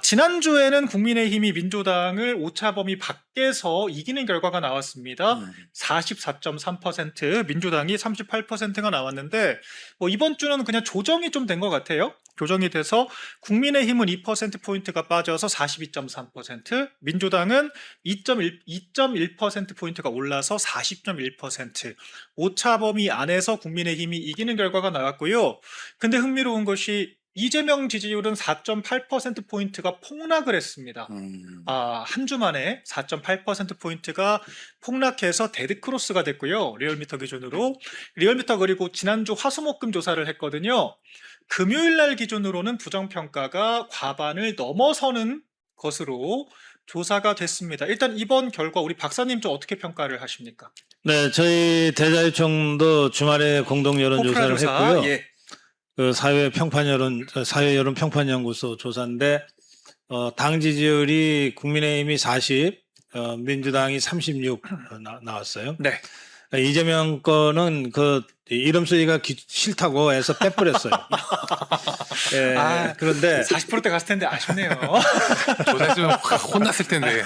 지난주에는 국민의힘이 민주당을 오차범위 밖에서 이기는 결과가 나왔습니다. 44.3%, 민주당이 38%가 나왔는데, 이번 주는 그냥 조정이 좀 된 것 같아요. 조정이 돼서 국민의힘은 2%포인트가 빠져서 42.3%, 민주당은 2.1%포인트가 올라서 40.1%, 오차범위 안에서 국민의힘이 이기는 결과가 나왔고요. 근데 흥미로운 것이 이재명 지지율은 4.8%포인트가 폭락을 했습니다. 한 주 만에 4.8%포인트가 폭락해서 데드크로스가 됐고요. 리얼미터 기준으로. 리얼미터 그리고 지난주 화수목금 조사를 했거든요. 금요일 날 기준으로는 부정평가가 과반을 넘어서는 것으로 조사가 됐습니다. 일단 이번 결과 우리 박사님 좀 어떻게 평가를 하십니까? 네, 저희 대자유총도 주말에 공동 여론조사를 했고요. 예. 그 사회 여론 평판연구소 조사인데 당 지지율이 국민의힘이 40, 민주당이 36 나왔어요. 네. 이재명 거는 그 이름 쓰기가 싫다고 해서 빼버렸어요. 예, 그런데 40%대 갔을 텐데 아쉽네요. 조사했으면 혼났을 텐데.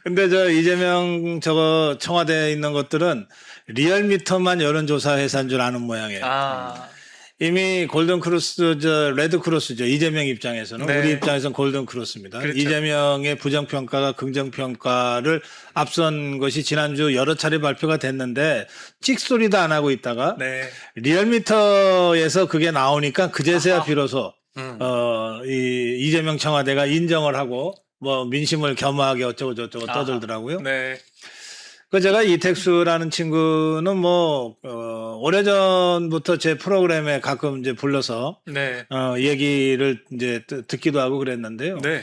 근데 저 이재명 저거 청와대에 있는 것들은 리얼미터만 여론조사 회사인 줄 아는 모양이에요. 이미 골든크로스, 레드크로스죠. 이재명 입장에서는. 네. 우리 입장에서는 골든크로스입니다. 그렇죠. 이재명의 부정평가가 긍정평가를 앞선 것이 지난주 여러 차례 발표가 됐는데 찍소리도 안 하고 있다가 네. 리얼미터에서 그게 나오니까 그제서야 비로소 이재명 청와대가 인정을 하고 뭐 민심을 겸허하게 어쩌고 저쩌고 떠들더라고요. 네. 그 제가 이택수라는 친구는 오래전부터 제 프로그램에 가끔 이제 불러서 네. 얘기를 이제 듣기도 하고 그랬는데요. 네.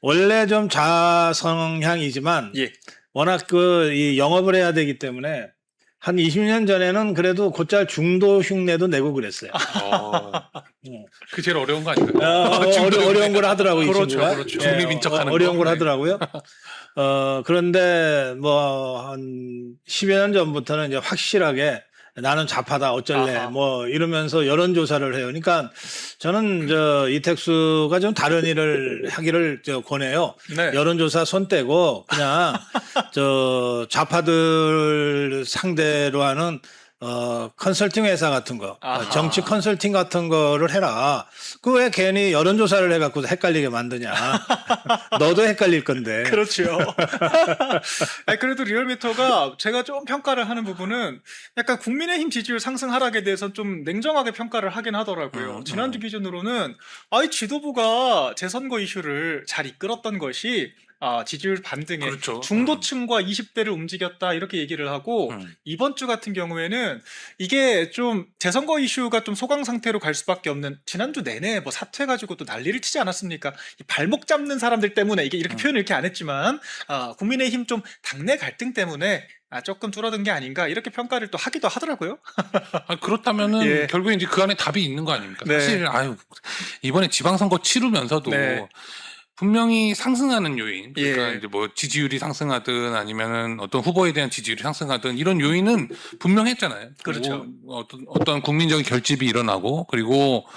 원래 좀 좌성향이지만 예. 워낙 이 영업을 해야 되기 때문에 한 20년 전에는 그래도 곧잘 중도 흉내도 내고 그랬어요. 그 제일 어려운 거 아닌가요? 어려운 걸 하더라고요. 이 그렇죠, 친구가. 그렇죠. 중립인척하는 어려운 거. 걸 하더라고요. 그런데 한 10여 년 전부터는 이제 확실하게 나는 좌파다 어쩔래 이러면서 여론조사를 해요. 그러니까 저는 이택수가 좀 다른 일을 하기를 권해요. 네. 여론조사 손 떼고 그냥 좌파들 상대로 하는 컨설팅 회사 같은 거, 정치 컨설팅 같은 거를 해라. 그 왜 괜히 여론조사를 해갖고 헷갈리게 만드냐. 너도 헷갈릴 건데. 그렇죠. 그래도 리얼미터가 제가 좀 평가를 하는 부분은 약간 국민의힘 지지율 상승 하락에 대해서 좀 냉정하게 평가를 하긴 하더라고요. 지난주 기준으로는 지도부가 재선거 이슈를 잘 이끌었던 것이 지지율 반등에 그렇죠. 중도층과 20대를 움직였다 이렇게 얘기를 하고 이번 주 같은 경우에는 이게 좀 재선거 이슈가 좀 소강 상태로 갈 수밖에 없는 지난주 내내 뭐 사퇴 가지고 또 난리를 치지 않았습니까? 이 발목 잡는 사람들 때문에 이게 이렇게 표현을 이렇게 안 했지만 국민의힘 좀 당내 갈등 때문에 조금 줄어든 게 아닌가 이렇게 평가를 또 하기도 하더라고요. 그렇다면은 예. 결국에 이제 그 안에 답이 있는 거 아닙니까? 네. 사실 이번에 지방선거 치르면서도 네. 분명히 상승하는 요인, 그러니까 예. 이제 뭐 지지율이 상승하든 아니면은 어떤 후보에 대한 지지율이 상승하든 이런 요인은 분명했잖아요. 그렇죠. 어떤 국민적인 결집이 일어나고 그리고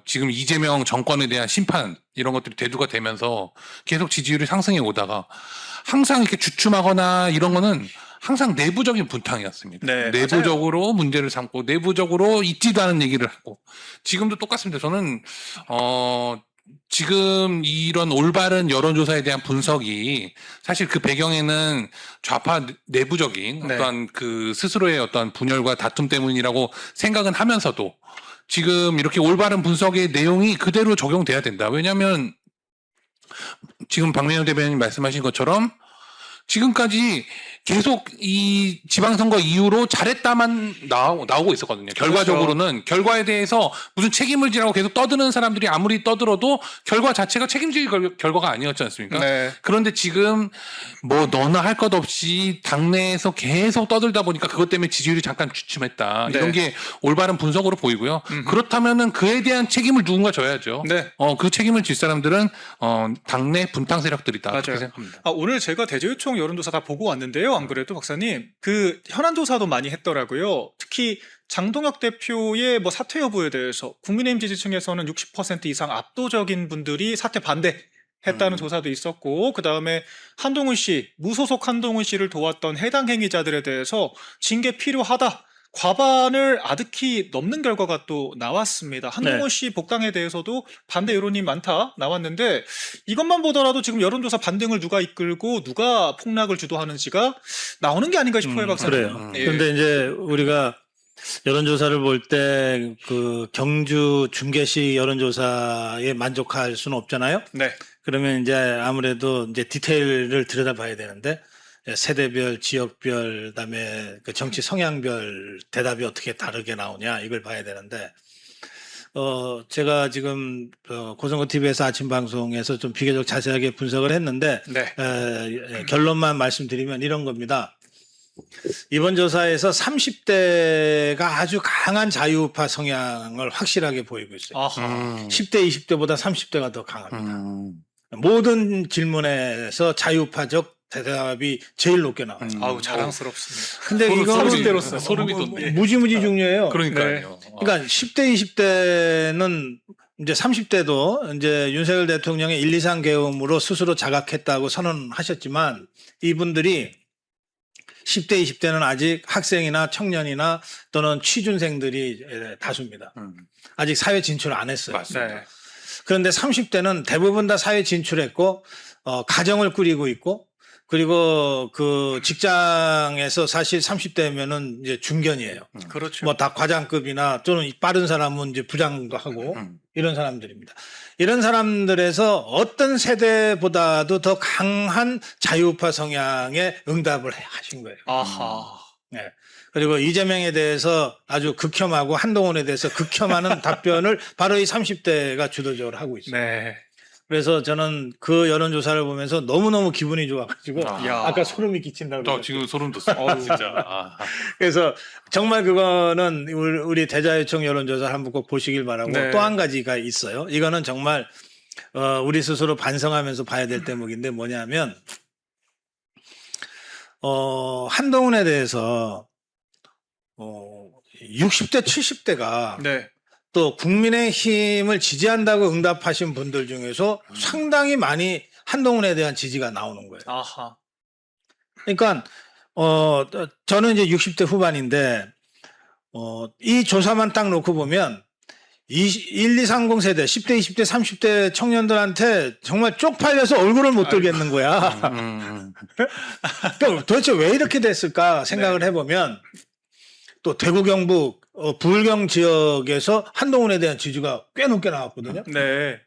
지금 이재명 정권에 대한 심판 이런 것들이 대두가 되면서 계속 지지율이 상승해 오다가 항상 이렇게 주춤하거나 이런 거는 항상 내부적인 분탕이었습니다. 네, 내부적으로 문제를 삼고 내부적으로 있지도 않은 얘기를 하고 지금도 똑같습니다. 저는 지금 이런 올바른 여론조사에 대한 분석이 사실 그 배경에는 좌파 내부적인 네. 어떤 그 스스로의 어떤 분열과 다툼 때문이라고 생각은 하면서도 지금 이렇게 올바른 분석의 내용이 그대로 적용돼야 된다. 왜냐하면 지금 박명현 대변인 말씀하신 것처럼 지금까지 계속 이 지방선거 이후로 잘했다만 나오고 있었거든요. 결과적으로는 결과에 대해서 무슨 책임을 지라고 계속 떠드는 사람들이 아무리 떠들어도 결과 자체가 책임질 결과가 아니었지 않습니까? 네. 그런데 지금 뭐 너나 할 것 없이 당내에서 계속 떠들다 보니까 그것 때문에 지지율이 잠깐 주춤했다. 네. 이런 게 올바른 분석으로 보이고요. 그렇다면은 그에 대한 책임을 누군가 져야죠. 네. 그 책임을 질 사람들은 당내 분탕 세력들이다. 맞아요. 그렇게 생각합니다. 오늘 제가 대제유총 여론조사 다 보고 왔는데요. 안 그래도 박사님 그 현안 조사도 많이 했더라고요. 특히 장동혁 대표의 뭐 사퇴 여부에 대해서 국민의힘 지지층에서는 60% 이상 압도적인 분들이 사퇴 반대했다는 조사도 있었고, 그 다음에 한동훈 씨, 무소속 한동훈 씨를 도왔던 해당 행위자들에 대해서 징계 필요하다. 과반을 아득히 넘는 결과가 또 나왔습니다. 한동훈 씨 복당에 대해서도 반대 여론이 많다 나왔는데, 이것만 보더라도 지금 여론조사 반등을 누가 이끌고 누가 폭락을 주도하는지가 나오는 게 아닌가 싶어요, 박사님. 그래요. 예. 근데 이제 우리가 여론조사를 볼 때 그 경주 중계식 여론조사에 만족할 수는 없잖아요. 네. 그러면 이제 아무래도 이제 디테일을 들여다봐야 되는데, 세대별, 지역별, 그다음에 그 정치 성향별 대답이 어떻게 다르게 나오냐 이걸 봐야 되는데, 제가 지금 고성고 TV에서 아침 방송에서 좀 비교적 자세하게 분석을 했는데, 네. 결론만 말씀드리면 이런 겁니다. 이번 조사에서 30대가 아주 강한 자유우파 성향을 확실하게 보이고 있어요. 아하. 10대, 20대보다 30대가 더 강합니다. 모든 질문에서 자유우파적 대답이 제일 높게 나와요. 아우, 자랑스럽습니다. 근데 이거는 30대로서 소름이 돋네. 무지무지 중요해요. 그러니까요. 그러니까 10대, 20대는 이제 30대도 이제 윤석열 대통령의 1, 2상 계엄으로 스스로 자각했다고 선언하셨지만, 이분들이 10대, 20대는 아직 학생이나 청년이나 또는 취준생들이 다수입니다. 아직 사회 진출을 안 했어요. 맞습니다. 네. 그런데 30대는 대부분 다 사회 진출했고, 가정을 꾸리고 있고, 그리고 그 직장에서 사실 30대면은 이제 중견이에요. 그렇죠. 뭐 다 과장급이나 또는 빠른 사람은 이제 부장도 하고 이런 사람들입니다. 이런 사람들에서 어떤 세대보다도 더 강한 자유우파 성향에 응답을 하신 거예요. 아하. 네. 그리고 이재명에 대해서 아주 극혐하고 한동훈에 대해서 극혐하는 답변을 바로 이 30대가 주도적으로 하고 있어요. 네. 그래서 저는 그 여론조사를 보면서 너무너무 기분이 좋아가지고 야. 아까 소름이 끼친다고 또 그랬어요. 지금 소름 돋았어요. 진짜. 그래서 정말 그거는 우리 대자유청 여론조사를 한번 꼭 보시길 바라고, 네. 또 한 가지가 있어요. 이거는 정말 우리 스스로 반성하면서 봐야 될 대목인데, 뭐냐면 한동훈에 대해서 60대 70대가 네. 또 국민의힘을 지지한다고 응답하신 분들 중에서 상당히 많이 한동훈에 대한 지지가 나오는 거예요. 아하. 그러니까 저는 이제 60대 후반인데, 이 조사만 딱 놓고 보면 1230 세대 10대 20대 30대 청년들한테 정말 쪽팔려서 얼굴을 못 들겠는 거야. 그러니까 도대체 왜 이렇게 됐을까 생각을 해보면, 또 대구 경북 부울경 지역에서 한동훈에 대한 지지가 꽤 높게 나왔거든요. 네.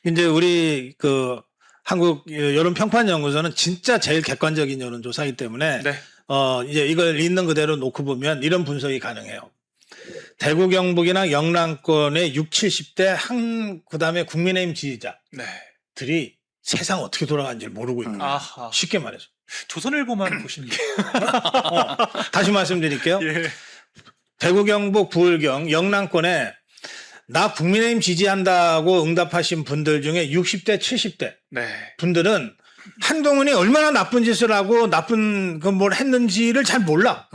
이제 우리 그 한국 여론평판연구소는 진짜 제일 객관적인 여론조사이기 때문에, 네. 이제 이걸 있는 그대로 놓고 보면 이런 분석이 가능해요. 대구 경북이나 영남권의 60, 70대 그다음에 국민의힘 지지자들이 네. 세상 어떻게 돌아가는지 모르고 있는 거예요. 아하. 쉽게 말해서. 조선일보만 보시는 게. 다시 말씀드릴게요. 예. 대구 경북 부울경 영남권에 나 국민의힘 지지한다고 응답하신 분들 중에 60대 70대 네. 분들은 한동훈이 얼마나 나쁜 짓을 하고 나쁜 그 뭘 했는지를 잘 몰라.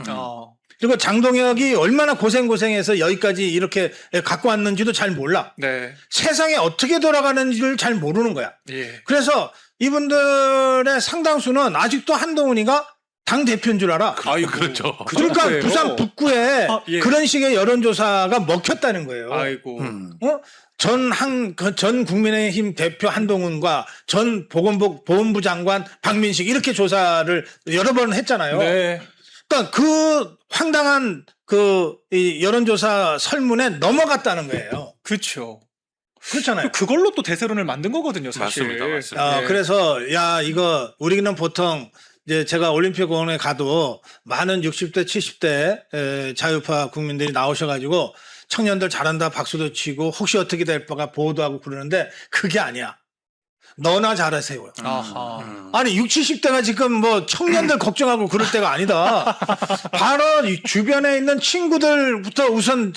그리고 장동혁이 얼마나 고생해서 여기까지 이렇게 갖고 왔는지도 잘 몰라. 네. 세상에 어떻게 돌아가는지를 잘 모르는 거야. 예. 그래서 이분들의 상당수는 아직도 한동훈이가 당 대표인 줄 알아. 아이고. 그렇죠. 그러니까 정도예요? 부산 북구에 예. 그런 식의 여론조사가 먹혔다는 거예요. 아이고. 전 국민의힘 대표 한동훈과 전 보건복보훈부 장관 박민식 이렇게 조사를 여러 번 했잖아요. 네. 그러니까 그 황당한 이 여론조사 설문에 넘어갔다는 거예요. 그렇죠. 그렇잖아요. 그걸로 또 대세론을 만든 거거든요, 사실. 맞습니다. 네. 그래서 이거 우리는 보통 이제 제가 올림픽 공원에 가도 많은 60대 70대 자유파 국민들이 나오셔가지고 청년들 잘한다 박수도 치고 혹시 어떻게 될까가 보호도 하고 그러는데, 그게 아니야. 너나 잘하세요. 아하. 아니 60, 70대가 지금 뭐 청년들 걱정하고 그럴 때가 아니다. 바로 이 주변에 있는 친구들부터 우선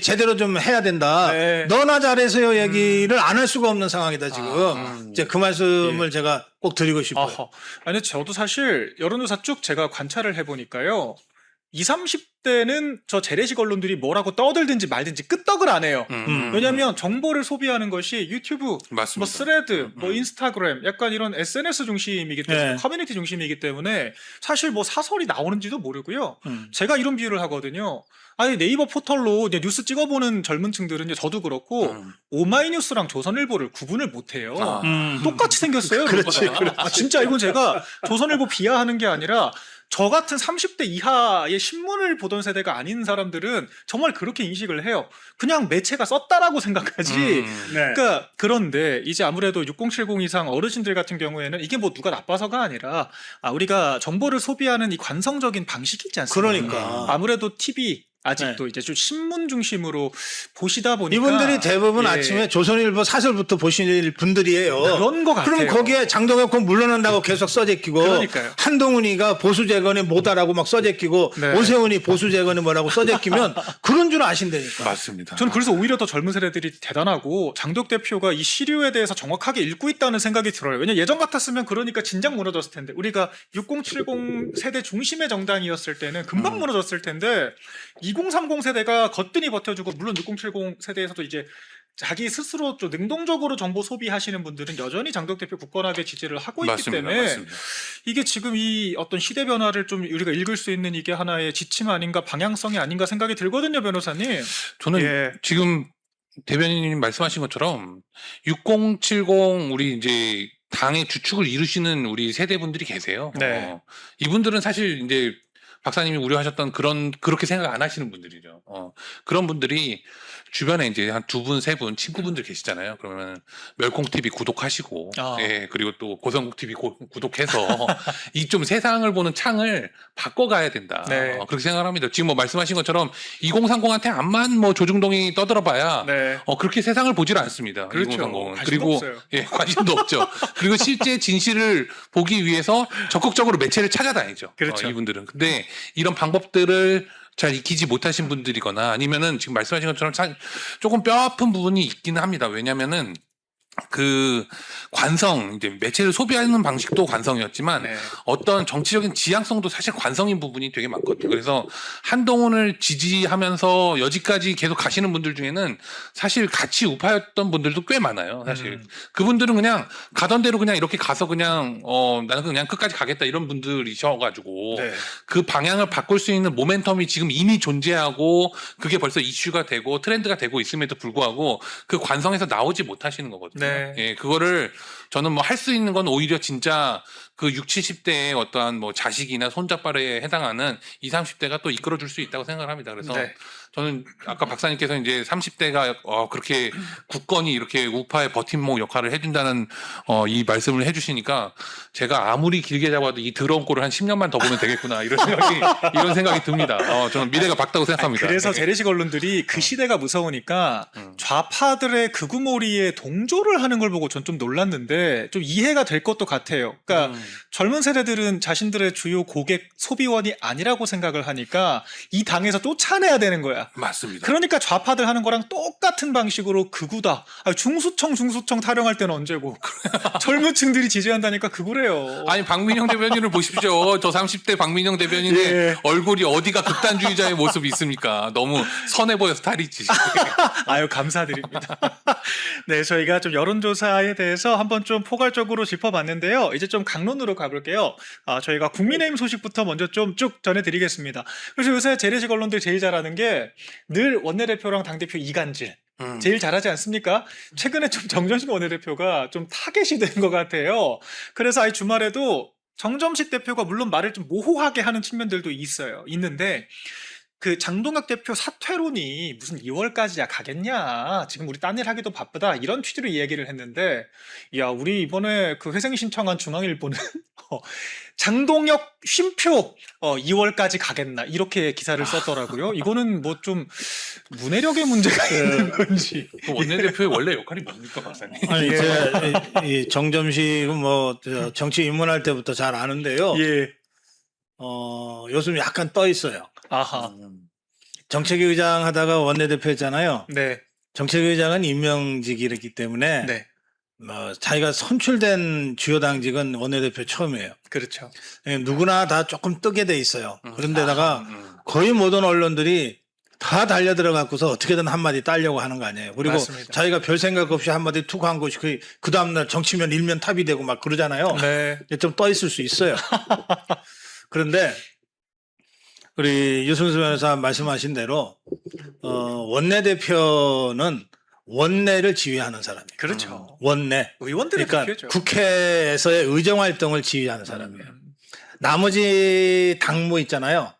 제대로 좀 해야 된다. 네. 너나 잘해서요 얘기를 안 할 수가 없는 상황이다 지금. 이제 그 말씀을 제가 꼭 드리고 싶어요. 아하. 아니 저도 사실 여론조사 쭉 제가 관찰을 해보니까요. 20, 30대는 저 재래식 언론들이 뭐라고 떠들든지 말든지 끄떡을 안 해요. 왜냐하면 정보를 소비하는 것이 유튜브, 맞습니다. 뭐 스레드, 뭐 인스타그램, 약간 이런 SNS 중심이기 때문에 네. 커뮤니티 중심이기 때문에 사실 뭐 사설이 나오는지도 모르고요. 제가 이런 비유를 하거든요. 아니 네이버 포털로 이제 뉴스 찍어보는 젊은층들은 이제 저도 그렇고 오마이뉴스랑 조선일보를 구분을 못해요. 똑같이 생겼어요. 그렇지, 로고가. 아, 진짜 이건 제가 조선일보 비하하는 게 아니라 저 같은 30대 이하의 신문을 보던 세대가 아닌 사람들은 정말 그렇게 인식을 해요. 그냥 매체가 썼다라고 생각하지. 네. 그러니까 그런데 이제 아무래도 6070 이상 어르신들 같은 경우에는 이게 뭐 누가 나빠서가 아니라 우리가 정보를 소비하는 이 관성적인 방식이 있지 않습니까? 그러니까. 아무래도 TV 아직도 이제 좀 신문 중심으로 보시다 보니까 이분들이 대부분 예. 아침에 조선일보 사설부터 보실 분들이에요. 그런 거 같아요. 그럼 거기에 장동혁 물러난다고 계속 써제끼고 그러니까요. 한동훈이가 보수재건이 뭐다라고 막 써제끼고 네. 오세훈이 보수재건이 뭐라고 써제끼면 그런 줄 아신다니까. 맞습니다. 저는 그래서 오히려 더 젊은 세대들이 대단하고 장덕 대표가 이 시류에 대해서 정확하게 읽고 있다는 생각이 들어요. 왜냐 예전 같았으면 그러니까 진작 무너졌을 텐데 우리가 6070 세대 중심의 정당이었을 때는 금방 무너졌을 텐데 2030 세대가 거뜬히 버텨주고 물론 6070 세대에서도 이제 자기 스스로 좀 능동적으로 정보 소비하시는 분들은 여전히 장덕 대표 굳건하게 지지를 하고 있기 맞습니다. 때문에 맞습니다. 이게 지금 이 어떤 시대 변화를 좀 우리가 읽을 수 있는 이게 하나의 지침 아닌가 방향성이 아닌가 생각이 들거든요, 변호사님. 저는 예. 지금 대변인님 말씀하신 것처럼 6070 우리 이제 당의 주축을 이루시는 우리 세대분들이 계세요. 네. 이분들은 사실 이제 박사님이 우려하셨던 그렇게 생각 안 하시는 분들이죠. 그런 분들이 주변에 이제 한 2분, 3분 친구분들 계시잖아요. 그러면 멸콩TV 구독하시고, 예, 그리고 또 고성국TV 구독해서 이 좀 세상을 보는 창을 바꿔가야 된다. 네. 그렇게 생각을 합니다. 지금 뭐 말씀하신 것처럼 2030한테 암만 뭐 조중동이 떠들어봐야 네. 그렇게 세상을 보질 않습니다. 그렇죠. 2030은. 관심도 그리고 없어요. 예, 관심도 없죠. 그리고 실제 진실을 보기 위해서 적극적으로 매체를 찾아다니죠. 그렇죠. 이분들은. 근데 이런 방법들을 잘 익히지 못하신 분들이거나 아니면은 지금 말씀하신 것처럼 조금 뼈아픈 부분이 있기는 합니다. 왜냐면은 그 관성 이제 매체를 소비하는 방식도 관성이었지만 네. 어떤 정치적인 지향성도 사실 관성인 부분이 되게 많거든요. 그래서 한동훈을 지지하면서 여지까지 계속 가시는 분들 중에는 사실 같이 우파였던 분들도 꽤 많아요. 사실 그분들은 그냥 가던 대로 그냥 이렇게 가서 그냥 나는 그냥 끝까지 가겠다 이런 분들이셔가지고 네. 그 방향을 바꿀 수 있는 모멘텀이 지금 이미 존재하고 그게 벌써 이슈가 되고 트렌드가 되고 있음에도 불구하고 그 관성에서 나오지 못하시는 거거든요. 네. 예, 그거를 저는 뭐 할 수 있는 건 오히려 진짜 그 60, 70대의 어떠한 뭐 자식이나 손자뻘에 해당하는 20, 30대가 또 이끌어줄 수 있다고 생각을 합니다. 그래서 네. 저는 아까 박사님께서 이제 30대가 그렇게 굳건히 이렇게 우파의 버팀목 역할을 해준다는 이 말씀을 해주시니까 제가 아무리 길게 잡아도 이 더러운 꼴을 한 10년만 더 보면 되겠구나 이런 생각이 듭니다. 저는 미래가 밝다고 생각합니다. 그래서 네. 재래식 언론들이 그 시대가 무서우니까 좌파들의 극우몰이에 동조를 하는 걸 보고 전 좀 놀랐는데 좀 이해가 될 것도 같아요. 그러니까 젊은 세대들은 자신들의 주요 고객 소비원이 아니라고 생각을 하니까 이 당에서 쫓아내야 되는 거야. 맞습니다. 그러니까 좌파들 하는 거랑 똑같은 방식으로 극우다. 중수청 타령할 때는 언제고. 젊은 층들이 지지한다니까 극우래요. 아니 박민영 대변인을 보십시오. 저 30대 박민영 대변인의 예. 얼굴이 어디가 극단주의자의 모습이 있습니까? 너무 선해 보여서 탈이지. 아유 감사드립니다. 네, 저희가 좀 여론조사에 대해서 한번 좀 포괄적으로 짚어봤는데요. 이제 좀 강론으로 가볼게요. 저희가 국민의힘 소식부터 먼저 좀 쭉 전해드리겠습니다. 그래서 요새 재래식 언론들 제일 잘하는 게 늘 원내대표랑 당대표 이간질. 제일 잘하지 않습니까? 최근에 좀 정점식 원내대표가 좀 타겟이 된 것 같아요. 그래서 아예 주말에도 정점식 대표가 물론 말을 좀 모호하게 하는 측면들도 있는데 그 장동혁 대표 사퇴론이 무슨 2월까지야 가겠냐. 지금 우리 딴 일 하기도 바쁘다. 이런 취지로 이야기를 했는데, 야, 우리 이번에 그 회생 신청한 중앙일보는 장동혁 쉼표 2월까지 가겠나. 이렇게 기사를 썼더라고요. 이거는 뭐 좀 문해력의 문제가 있는 건지. 그 원내대표의 원래 역할이 뭡니까, 박사님? 아니 이 정점식은 뭐 정치 입문할 때부터 잘 아는데요. 예. 요즘 약간 떠 있어요. 아하. 정책위 의장 하다가 원내대표 했잖아요. 네. 정책위 의장은 임명직이기 때문에 네. 자기가 선출된 주요 당직은 원내대표 처음이에요. 그렇죠. 누구나 다 조금 뜨게 돼 있어요. 그런데다가 음. 거의 모든 언론들이 다 달려들어갖고서 어떻게든 한마디 따려고 하는 거 아니에요. 그리고 맞습니다. 자기가 별 생각 없이 한마디 툭 한 것이 그 다음날 정치면 일면 탑이 되고 막 그러잖아요. 네. 좀 떠 있을 수 있어요. 그런데 우리 유승수 변호사 말씀하신 대로 원내대표는 원내를 지휘하는 사람이에요. 그렇죠. 원내. 의원들의 그러니까 대표죠. 국회에서의 의정 활동을 지휘하는 사람이에요. 나머지 당무 있잖아요.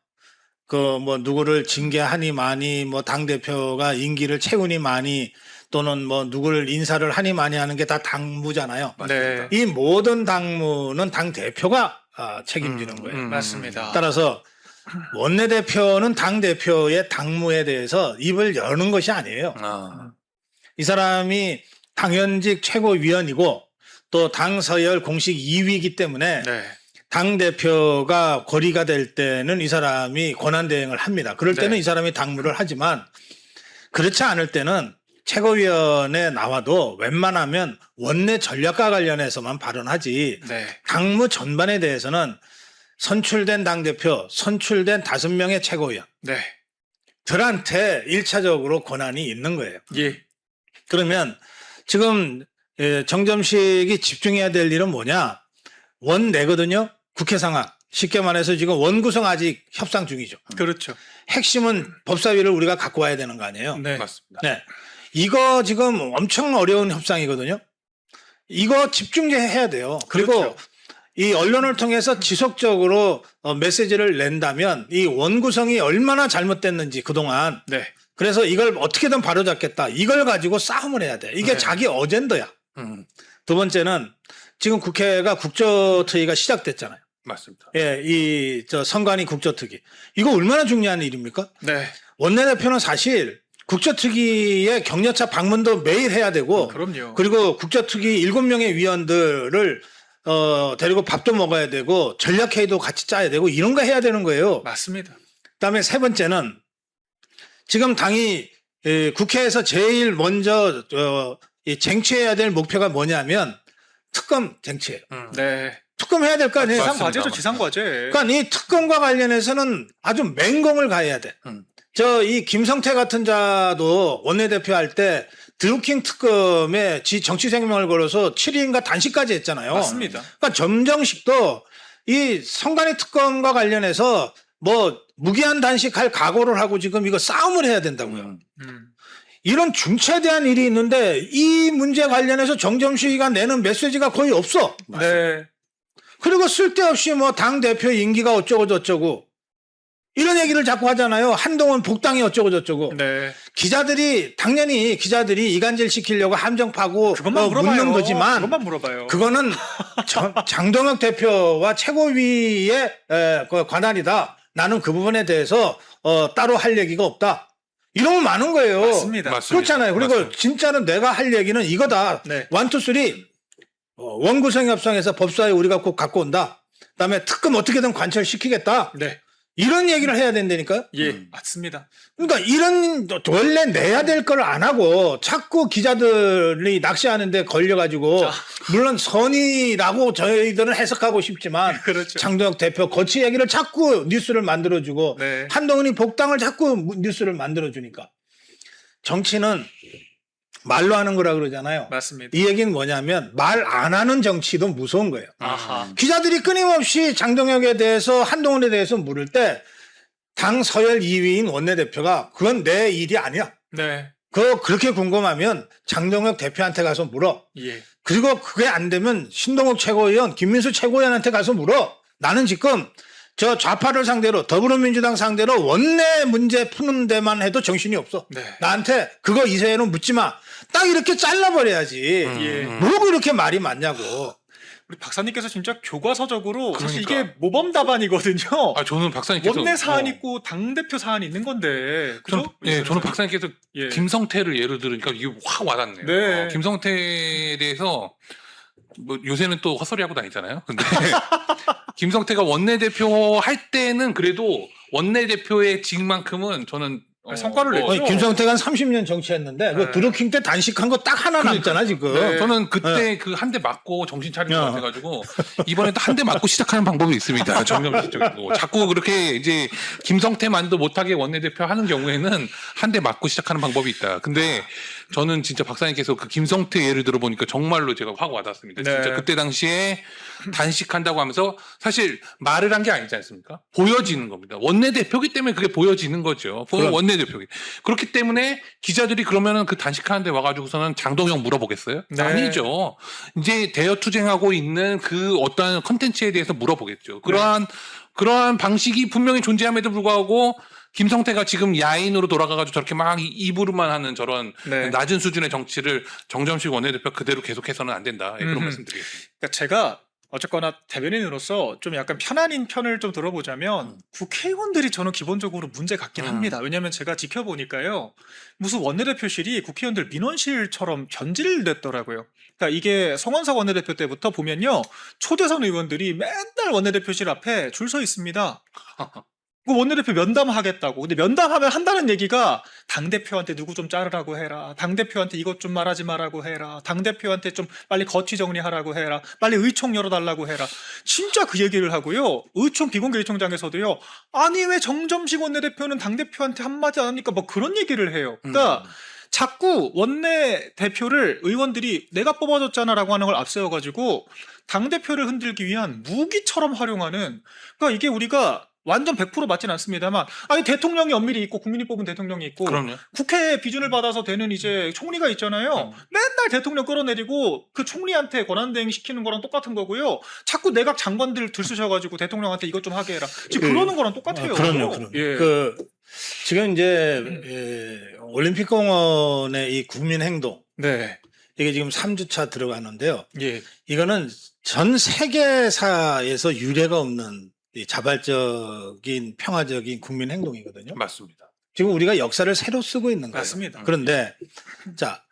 그 뭐 누구를 징계하니 많이 뭐 당 대표가 임기를 채우니 많이 또는 뭐 누구를 인사를 하니 많이 하는 게 다 당무잖아요. 네. 이 모든 당무는 당 대표가 책임지는 거예요. 맞습니다. 따라서 원내대표는 당 대표의 당무에 대해서 입을 여는 것이 아니에요. 아. 이 사람이 당연직 최고위원이고 또 당 서열 공식 2위이기 때문에 네. 당 대표가 거리가 될 때는 이 사람이 권한 대행을 합니다. 그럴 때는 네. 이 사람이 당무를 하지만 그렇지 않을 때는 최고위원회 나와도 웬만하면 원내 전략과 관련해서만 발언하지 네. 당무 전반에 대해서는 선출된 당대표, 선출된 5명의 최고위원 네. 들한테 1차적으로 권한이 있는 거예요. 예. 그러면 지금 정점식이 집중해야 될 일은 뭐냐? 원내거든요. 국회 상황. 쉽게 말해서 지금 원구성 아직 협상 중이죠. 그렇죠. 핵심은 법사위를 우리가 갖고 와야 되는 거 아니에요? 네. 맞습니다. 네. 이거 지금 엄청 어려운 협상이거든요. 이거 집중해야 돼요. 그리고 그렇죠. 이 언론을 통해서 지속적으로 메시지를 낸다면 이 원구성이 얼마나 잘못됐는지 그동안 네. 그래서 이걸 어떻게든 바로잡겠다. 이걸 가지고 싸움을 해야 돼. 이게 네. 자기 어젠더야. 음. 두 번째는 지금 국회가 국조특위가 시작됐잖아요. 맞습니다. 예, 선관위 국조특위. 이거 얼마나 중요한 일입니까? 네. 원내대표는 사실 국조특위의 격려차 방문도 매일 해야 되고 그럼요. 그리고 국조특위 7명의 위원들을 데리고 밥도 먹어야 되고 전략회의도 같이 짜야 되고 이런 거 해야 되는 거예요. 맞습니다. 그다음에 세 번째는 지금 당이 국회에서 제일 먼저 쟁취해야 될 목표가 뭐냐면 특검 쟁취예요. 네. 특검 해야 될 거 아니에요. 맞습니다. 지상과제죠, 지상과제. 그러니까 이 특검과 관련해서는 아주 맹공을 가해야 돼. 이 김성태 같은 자도 원내대표 할 때 드루킹 특검에 지 정치 생명을 걸어서 7일인가 단식까지 했잖아요. 맞습니다. 그러니까 점정식도 이 선관위 특검과 관련해서 뭐 무기한 단식할 각오를 하고 지금 이거 싸움을 해야 된다고요. 이런 중차대한 일이 있는데 이 문제 관련해서 정점식이가 내는 메시지가 거의 없어. 네. 그리고 쓸데없이 뭐 당대표 임기가 어쩌고 저쩌고 이런 얘기를 자꾸 하잖아요. 한동훈 복당이 어쩌고 저쩌고. 네. 당연히 기자들이 이간질 시키려고 함정 파고 그것만 물어봐요. 묻는 거지만 그것만 물어봐요. 그거는 장동혁 대표와 최고위의 그 관할이다. 나는 그 부분에 대해서 따로 할 얘기가 없다. 이런 거 많은 거예요. 맞습니다. 맞습니다. 그렇잖아요. 그리고 맞습니다. 진짜는 내가 할 얘기는 이거다. 네. 1, 2, 3 원구성 협상에서 법사위 우리가 꼭 갖고 온다. 그다음에 특검 어떻게든 관철시키겠다. 네. 이런 얘기를 해야 된다니까요. 예, 맞습니다. 그러니까 이런 원래 내야 될 걸 안 하고 자꾸 기자들이 낚시하는데 걸려가지고 물론 선의라고 저희들은 해석하고 싶지만 그렇죠. 장동혁 대표 거치 얘기를 자꾸 뉴스를 만들어주고 네. 한동훈이 복당을 자꾸 뉴스를 만들어주니까 정치는 말로 하는 거라 그러잖아요. 맞습니다. 이 얘기는 뭐냐면 말 안 하는 정치도 무서운 거예요. 아하. 기자들이 끊임없이 장동혁에 대해서 한동훈에 대해서 물을 때 당 서열 2위인 원내대표가 그건 내 일이 아니야. 네. 그렇게 궁금하면 장동혁 대표한테 가서 물어. 예. 그리고 그게 안 되면 신동욱 최고위원, 김민수 최고위원한테 가서 물어. 나는 지금 저 좌파를 상대로 더불어민주당 상대로 원내 문제 푸는 데만 해도 정신이 없어. 네. 나한테 그거 이세에는 묻지 마. 딱 이렇게 잘라버려야지. 예. 뭐 그렇게 말이 많냐고. 우리 박사님께서 진짜 교과서적으로 사실 그러니까. 이게 모범 답안이거든요. 아 저는 박사님께서 원내 사안 있고 당 대표 사안 있는 건데. 그죠? 저는 박사님께서 예. 김성태를 예를 들으니까 이게 확 와닿네요. 네. 김성태에 대해서 뭐 요새는 또 헛소리하고 다니잖아요. 근데 김성태가 원내대표 할 때는 그래도 원내대표의 직만큼은 저는 성과를 냈죠. 아니, 김성태가 한 30년 정치했는데 그 네. 드루킹 때 단식한 거 딱 하나 남잖아 지금. 네. 저는 그때 그 한 대 맞고 정신 차린 것 야. 같아가지고 이번에 또 한 대 맞고 시작하는 방법이 있습니다. 정념식적이고 자꾸 그렇게 이제 김성태만도 못하게 원내대표 하는 경우에는 한 대 맞고 시작하는 방법이 있다. 근데 저는 진짜 박사님께서 그 김성태 예를 들어보니까 정말로 제가 확 와닿습니다. 네. 진짜 그때 당시에 단식한다고 하면서 사실 말을 한 게 아니지 않습니까? 보여지는 겁니다. 원내대표기 때문에 그게 보여지는 거죠. 그럼. 원내대표기. 그렇기 때문에 기자들이 그러면은 그 단식하는데 와가지고서는 장동영 물어보겠어요? 네. 아니죠. 이제 대여투쟁하고 있는 그 어떠한 컨텐츠에 대해서 물어보겠죠. 그러한 방식이 분명히 존재함에도 불구하고 김성태가 지금 야인으로 돌아가가지고 저렇게 막 입으로만 하는 저런 네. 낮은 수준의 정치를 정점식 원내대표 그대로 계속해서는 안 된다. 예, 그런 음흠. 말씀드리겠습니다. 그러니까 제가 어쨌거나 대변인으로서 좀 약간 편안인 편을 좀 들어보자면 국회의원들이 저는 기본적으로 문제 같긴 합니다. 왜냐하면 제가 지켜보니까요. 무슨 원내대표실이 국회의원들 민원실처럼 변질됐더라고요. 그러니까 이게 성원석 원내대표 때부터 보면요. 초대선 의원들이 맨날 원내대표실 앞에 줄 서 있습니다. 그 원내대표 면담하겠다고. 근데 면담하면 한다는 얘기가 당대표한테 누구 좀 자르라고 해라. 당대표한테 이것 좀 말하지 말라고 해라. 당대표한테 좀 빨리 거취 정리하라고 해라. 빨리 의총 열어달라고 해라. 진짜 그 얘기를 하고요. 의총 비공개의총장에서도요. 아니 왜 정점식 원내대표는 당대표한테 한마디 안 합니까? 뭐 그런 얘기를 해요. 그러니까 자꾸 원내대표를 의원들이 내가 뽑아줬잖아라고 하는 걸 앞세워가지고 당대표를 흔들기 위한 무기처럼 활용하는 그러니까 이게 우리가 완전 100% 맞진 않습니다만 아니 대통령이 엄밀히 있고 국민이 뽑은 대통령이 있고 그럼요. 국회 비준을 받아서 되는 이제 총리가 있잖아요. 맨날 대통령 끌어내리고 그 총리한테 권한대행 시키는 거랑 똑같은 거고요. 자꾸 내각 장관들 들쑤셔가지고 대통령한테 이것 좀 하게 해라. 지금 그러는 거랑 똑같아요. 그럼요. 예. 지금 이제 올림픽공원의 이 국민행동 네. 이게 지금 3주차 들어가는데요. 예. 이거는 전 세계사에서 유례가 없는 이 자발적인 평화적인 국민행동이거든요. 맞습니다. 지금 우리가 역사를 새로 쓰고 있는 거예요. 맞습니다. 그런데 자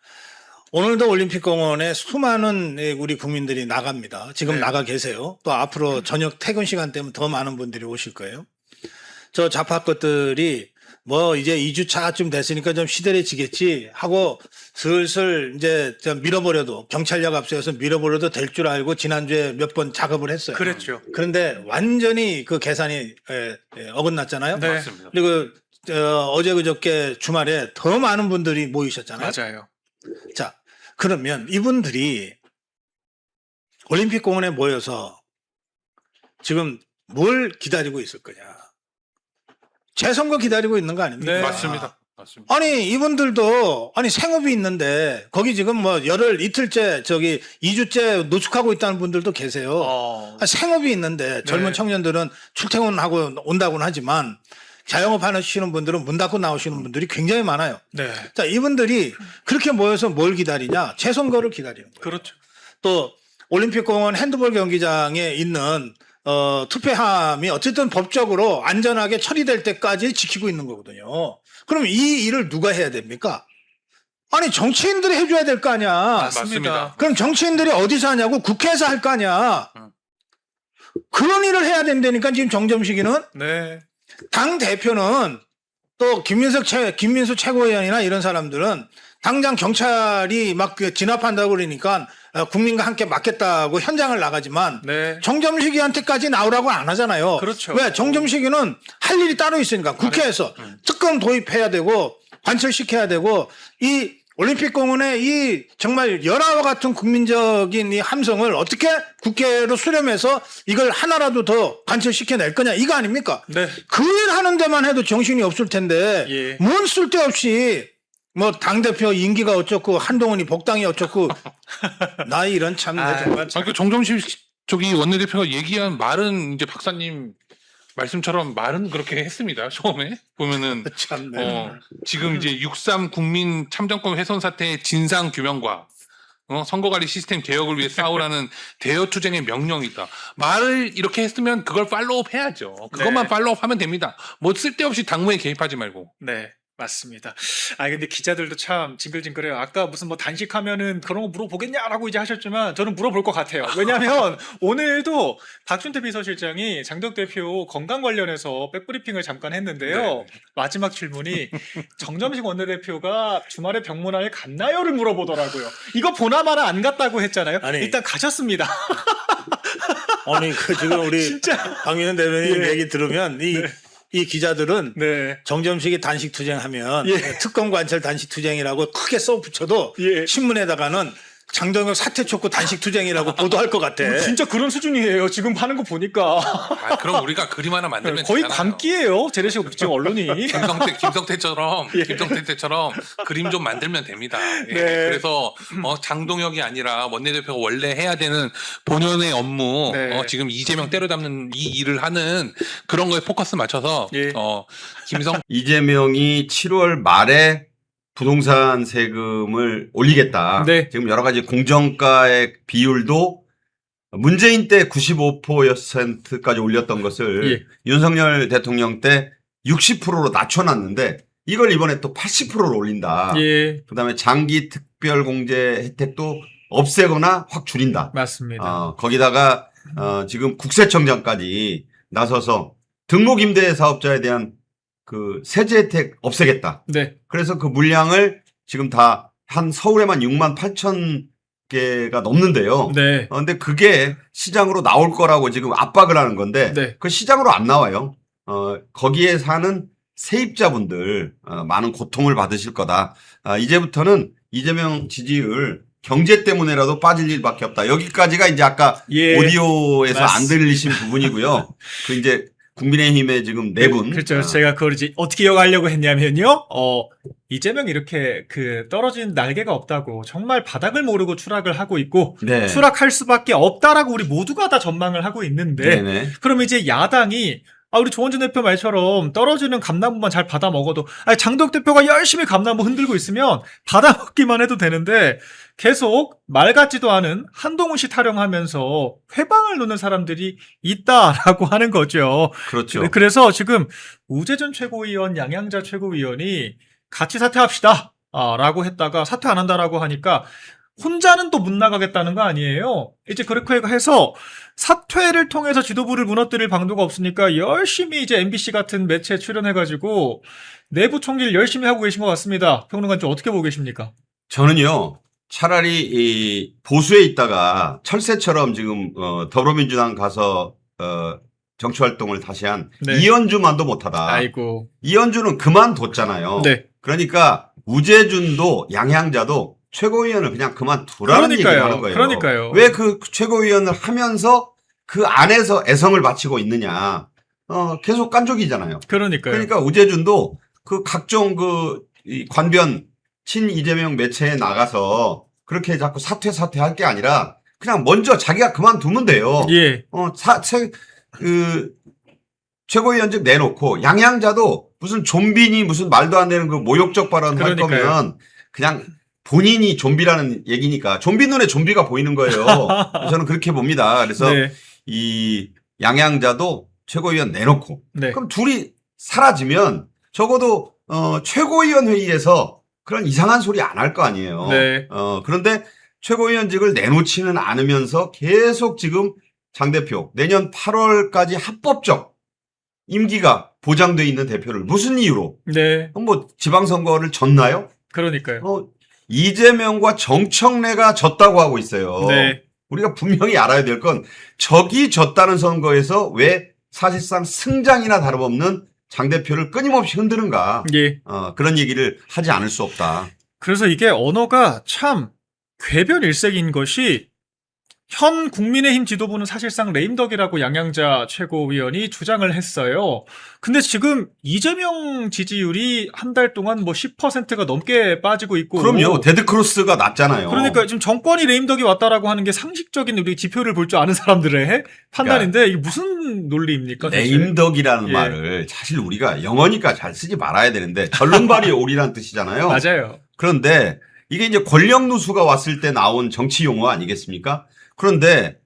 오늘도 올림픽공원에 수많은 우리 국민들이 나갑니다. 지금 네. 나가 계세요. 또 앞으로 저녁 퇴근 시간 때문에 더 많은 분들이 오실 거예요. 저 좌파 것들이 뭐 이제 2주차쯤 됐으니까 좀 시들해지겠지 하고 슬슬 이제 좀 밀어버려도 경찰력 앞세워서 밀어버려도 될 줄 알고 지난주에 몇 번 작업을 했어요. 그랬죠. 그런데 완전히 그 계산이 어긋났잖아요. 네. 맞습니다. 그리고 어제 그저께 주말에 더 많은 분들이 모이셨잖아요. 맞아요. 자, 그러면 이분들이 올림픽공원에 모여서 지금 뭘 기다리고 있을 거냐? 재선거 기다리고 있는 거 아닙니까? 네. 맞습니다. 맞습니다. 아니 이분들도 아니 생업이 있는데 거기 지금 뭐 열흘 이틀째 저기 2주째 노숙하고 있다는 분들도 계세요. 생업이 있는데 젊은 네. 청년들은 출퇴근하고 온다고는 하지만 자영업 하시는 분들은 문 닫고 나오시는 분들이 굉장히 많아요. 네. 자 이분들이 그렇게 모여서 뭘 기다리냐? 재선거를 기다리는 거예요. 그렇죠. 또 올림픽공원 핸드볼 경기장에 있는 투표함이 어쨌든 법적으로 안전하게 처리될 때까지 지키고 있는 거거든요. 그럼 이 일을 누가 해야 됩니까? 아니 정치인들이 해줘야 될 거 아니야. 맞습니다. 그럼 정치인들이 어디서 하냐고 국회에서 할 거 아니야. 그런 일을 해야 된다니까 지금 정점식이는 네. 당 대표는 또 김민수 최고위원이나 이런 사람들은 당장 경찰이 막 진압한다고 그러니까 국민과 함께 맞겠다고 현장을 나가지만 네. 정점식이한테까지 나오라고 안 하잖아요. 그렇죠. 왜? 정점식이는 할 일이 따로 있으니까 국회에서 특검 도입해야 되고 관철시켜야 되고 이 올림픽공원의 이 정말 열화와 같은 국민적인 이 함성을 어떻게 국회로 수렴해서 이걸 하나라도 더 관철시켜낼 거냐 이거 아닙니까? 네. 그 일 하는 데만 해도 정신이 없을 텐데 예. 뭔 쓸데없이 뭐 당대표 임기가 어쩌고 한동훈이 복당이 어쩌고 나 이런 참 정말 그 정점식 저기 원내대표가 얘기한 말은 이제 박사님 말씀처럼 말은 그렇게 했습니다. 처음에 보면은 참네. 지금 이제 6.3 국민 참정권 훼손 사태의 진상 규명과 선거관리 시스템 개혁을 위해 싸우라는 대여투쟁의 명령이다. 말을 이렇게 했으면 그걸 팔로우업 해야죠. 그것만 네. 팔로우업 하면 됩니다. 뭐 쓸데없이 당무에 개입하지 말고. 네. 맞습니다. 근데 기자들도 참 징글징글해요. 아까 무슨 뭐 단식하면은 그런 거 물어보겠냐라고 이제 하셨지만 저는 물어볼 것 같아요. 왜냐하면 오늘도 박준태 비서실장이 장덕 대표 건강 관련해서 백브리핑을 잠깐 했는데요. 네. 마지막 질문이 정점식 원내대표가 주말에 병문안을 갔나요를 물어보더라고요. 이거 보나마나 안 갔다고 했잖아요. 아니. 일단 가셨습니다. 아니 그 지금 우리 진짜. 박민현 대변인 예. 얘기 들으면 이 기자들은 네. 정점식이 단식 투쟁하면 예. 특검 관철 단식 투쟁이라고 크게 써 붙여도 예. 신문에다가는 장동혁 사퇴 촉구 단식 투쟁이라고 보도할 것 같아. 진짜 그런 수준이에요. 지금 하는 거 보니까. 그럼 우리가 그림 하나 만들면 거의 되잖아요. 광기예요. 재래식 지금 언론이. 김성태처럼 예. 김성태 때처럼 그림 좀 만들면 됩니다. 예. 네. 그래서 장동혁이 아니라 원내대표가 원래 해야 되는 본연의 업무, 네. 지금 이재명 때려잡는 이 일을 하는 그런 거에 포커스 맞춰서 예. 김성 이재명이 7월 말에 부동산 세금을 올리겠다. 네. 지금 여러 가지 공정가의 비율도 문재인 때 95%까지 올렸던 것을 예. 윤석열 대통령 때 60%로 낮춰놨는데 이걸 이번에 또 80%로 올린다. 예. 그다음에 장기 특별공제 혜택도 없애거나 확 줄인다. 맞습니다. 거기다가 지금 국세청장까지 나서서 등록임대 사업자에 대한 그 세제 혜택 없애겠다. 네. 그래서 그 물량을 지금 다 한 서울에만 6만 8천 개가 넘는데요. 네. 근데 그게 시장으로 나올 거라고 지금 압박을 하는 건데 네. 그 시장으로 안 나와요. 거기에 사는 세입자분들 많은 고통을 받으실 거다. 이제부터는 이재명 지지율 경제 때문에라도 빠질 일밖에 없다. 여기까지가 이제 아까 예. 오디오에서 안 맞습니다. 들리신 부분이고요. 그 이제 국민의힘의 지금 네 분. 그렇죠. 제가 그걸 이제 어떻게 이어가려고 했냐면요. 이재명 이렇게 그 떨어진 날개가 없다고 정말 바닥을 모르고 추락을 하고 있고 네. 추락할 수밖에 없다라고 우리 모두가 다 전망을 하고 있는데 네네. 그럼 이제 야당이 우리 조원준 대표 말처럼 떨어지는 감나무만 잘 받아 먹어도 장덕 대표가 열심히 감나무 흔들고 있으면 받아 먹기만 해도 되는데 계속 말 같지도 않은 한동훈 씨 타령하면서 회방을 놓는 사람들이 있다라고 하는 거죠. 그렇죠. 그래서 지금 우재준 최고위원, 양양자 최고위원이 같이 사퇴합시다. 라고 했다가 사퇴 안 한다라고 하니까 혼자는 또 못 나가겠다는 거 아니에요. 이제 그렇게 해서 사퇴를 통해서 지도부를 무너뜨릴 방도가 없으니까 열심히 이제 MBC 같은 매체에 출연해가지고 내부 총질 열심히 하고 계신 것 같습니다. 평론가님 좀 어떻게 보고 계십니까? 저는요, 차라리 이 보수에 있다가 철새처럼 지금 더불어민주당 가서 정치 활동을 다시 한 네. 이현주만도 못하다. 아이고. 이현주는 그만뒀잖아요. 네. 그러니까 우재준도 양양자도 최고위원을 그냥 그만두라는 얘기를 하는 거예요. 그러니까요. 왜 그 최고위원을 하면서 그 안에서 애성을 바치고 있느냐. 계속 깐족이잖아요. 그러니까요. 그러니까 우재준도 그 각종 이 관변 친 이재명 매체에 나가서 그렇게 자꾸 사퇴할 게 아니라 그냥 먼저 자기가 그만두면 돼요. 예. 최고위원직 내놓고 양양자도 무슨 좀비니 무슨 말도 안 되는 그 모욕적 발언 할 그러니까요. 거면 그냥 본인이 좀비라는 얘기니까 좀비 눈에 좀비가 보이는 거예요. 저는 그렇게 봅니다. 그래서 네. 이 양양자도 최고위원 내놓고 네. 그럼 둘이 사라지면 적어도 최고위원 회의에서 그런 이상한 소리 안 할 거 아니에요. 네. 그런데 최고위원직을 내놓지는 않으면서 계속 지금 장 대표 내년 8월까지 합법적 임기가 보장돼 있는 대표를 무슨 이유로 네. 뭐 지방선거를 졌나요? 그러니까요. 이재명과 정청래가 졌다고 하고 있어요. 네. 우리가 분명히 알아야 될 건 적이 졌다는 선거에서 왜 사실상 승장이나 다름없는 장 대표를 끊임없이 흔드는가. 예. 그런 얘기를 하지 않을 수 없다. 그래서 이게 언어가 참 궤변일색인 것이 현 국민의힘 지도부는 사실상 레임덕이라고 양양자 최고위원이 주장을 했어요. 근데 지금 이재명 지지율이 한 달 동안 뭐 10%가 넘게 빠지고 있고. 그럼요. 데드크로스가 낮잖아요. 그러니까 지금 정권이 레임덕이 왔다라고 하는 게 상식적인 우리 지표를 볼 줄 아는 사람들의 판단인데 이게 무슨 논리입니까? 사실? 레임덕이라는 예. 말을 사실 우리가 영어니까 잘 쓰지 말아야 되는데 절름발이 오리란 뜻이잖아요. 맞아요. 그런데 이게 이제 권력 누수가 왔을 때 나온 정치 용어 아니겠습니까? 그런데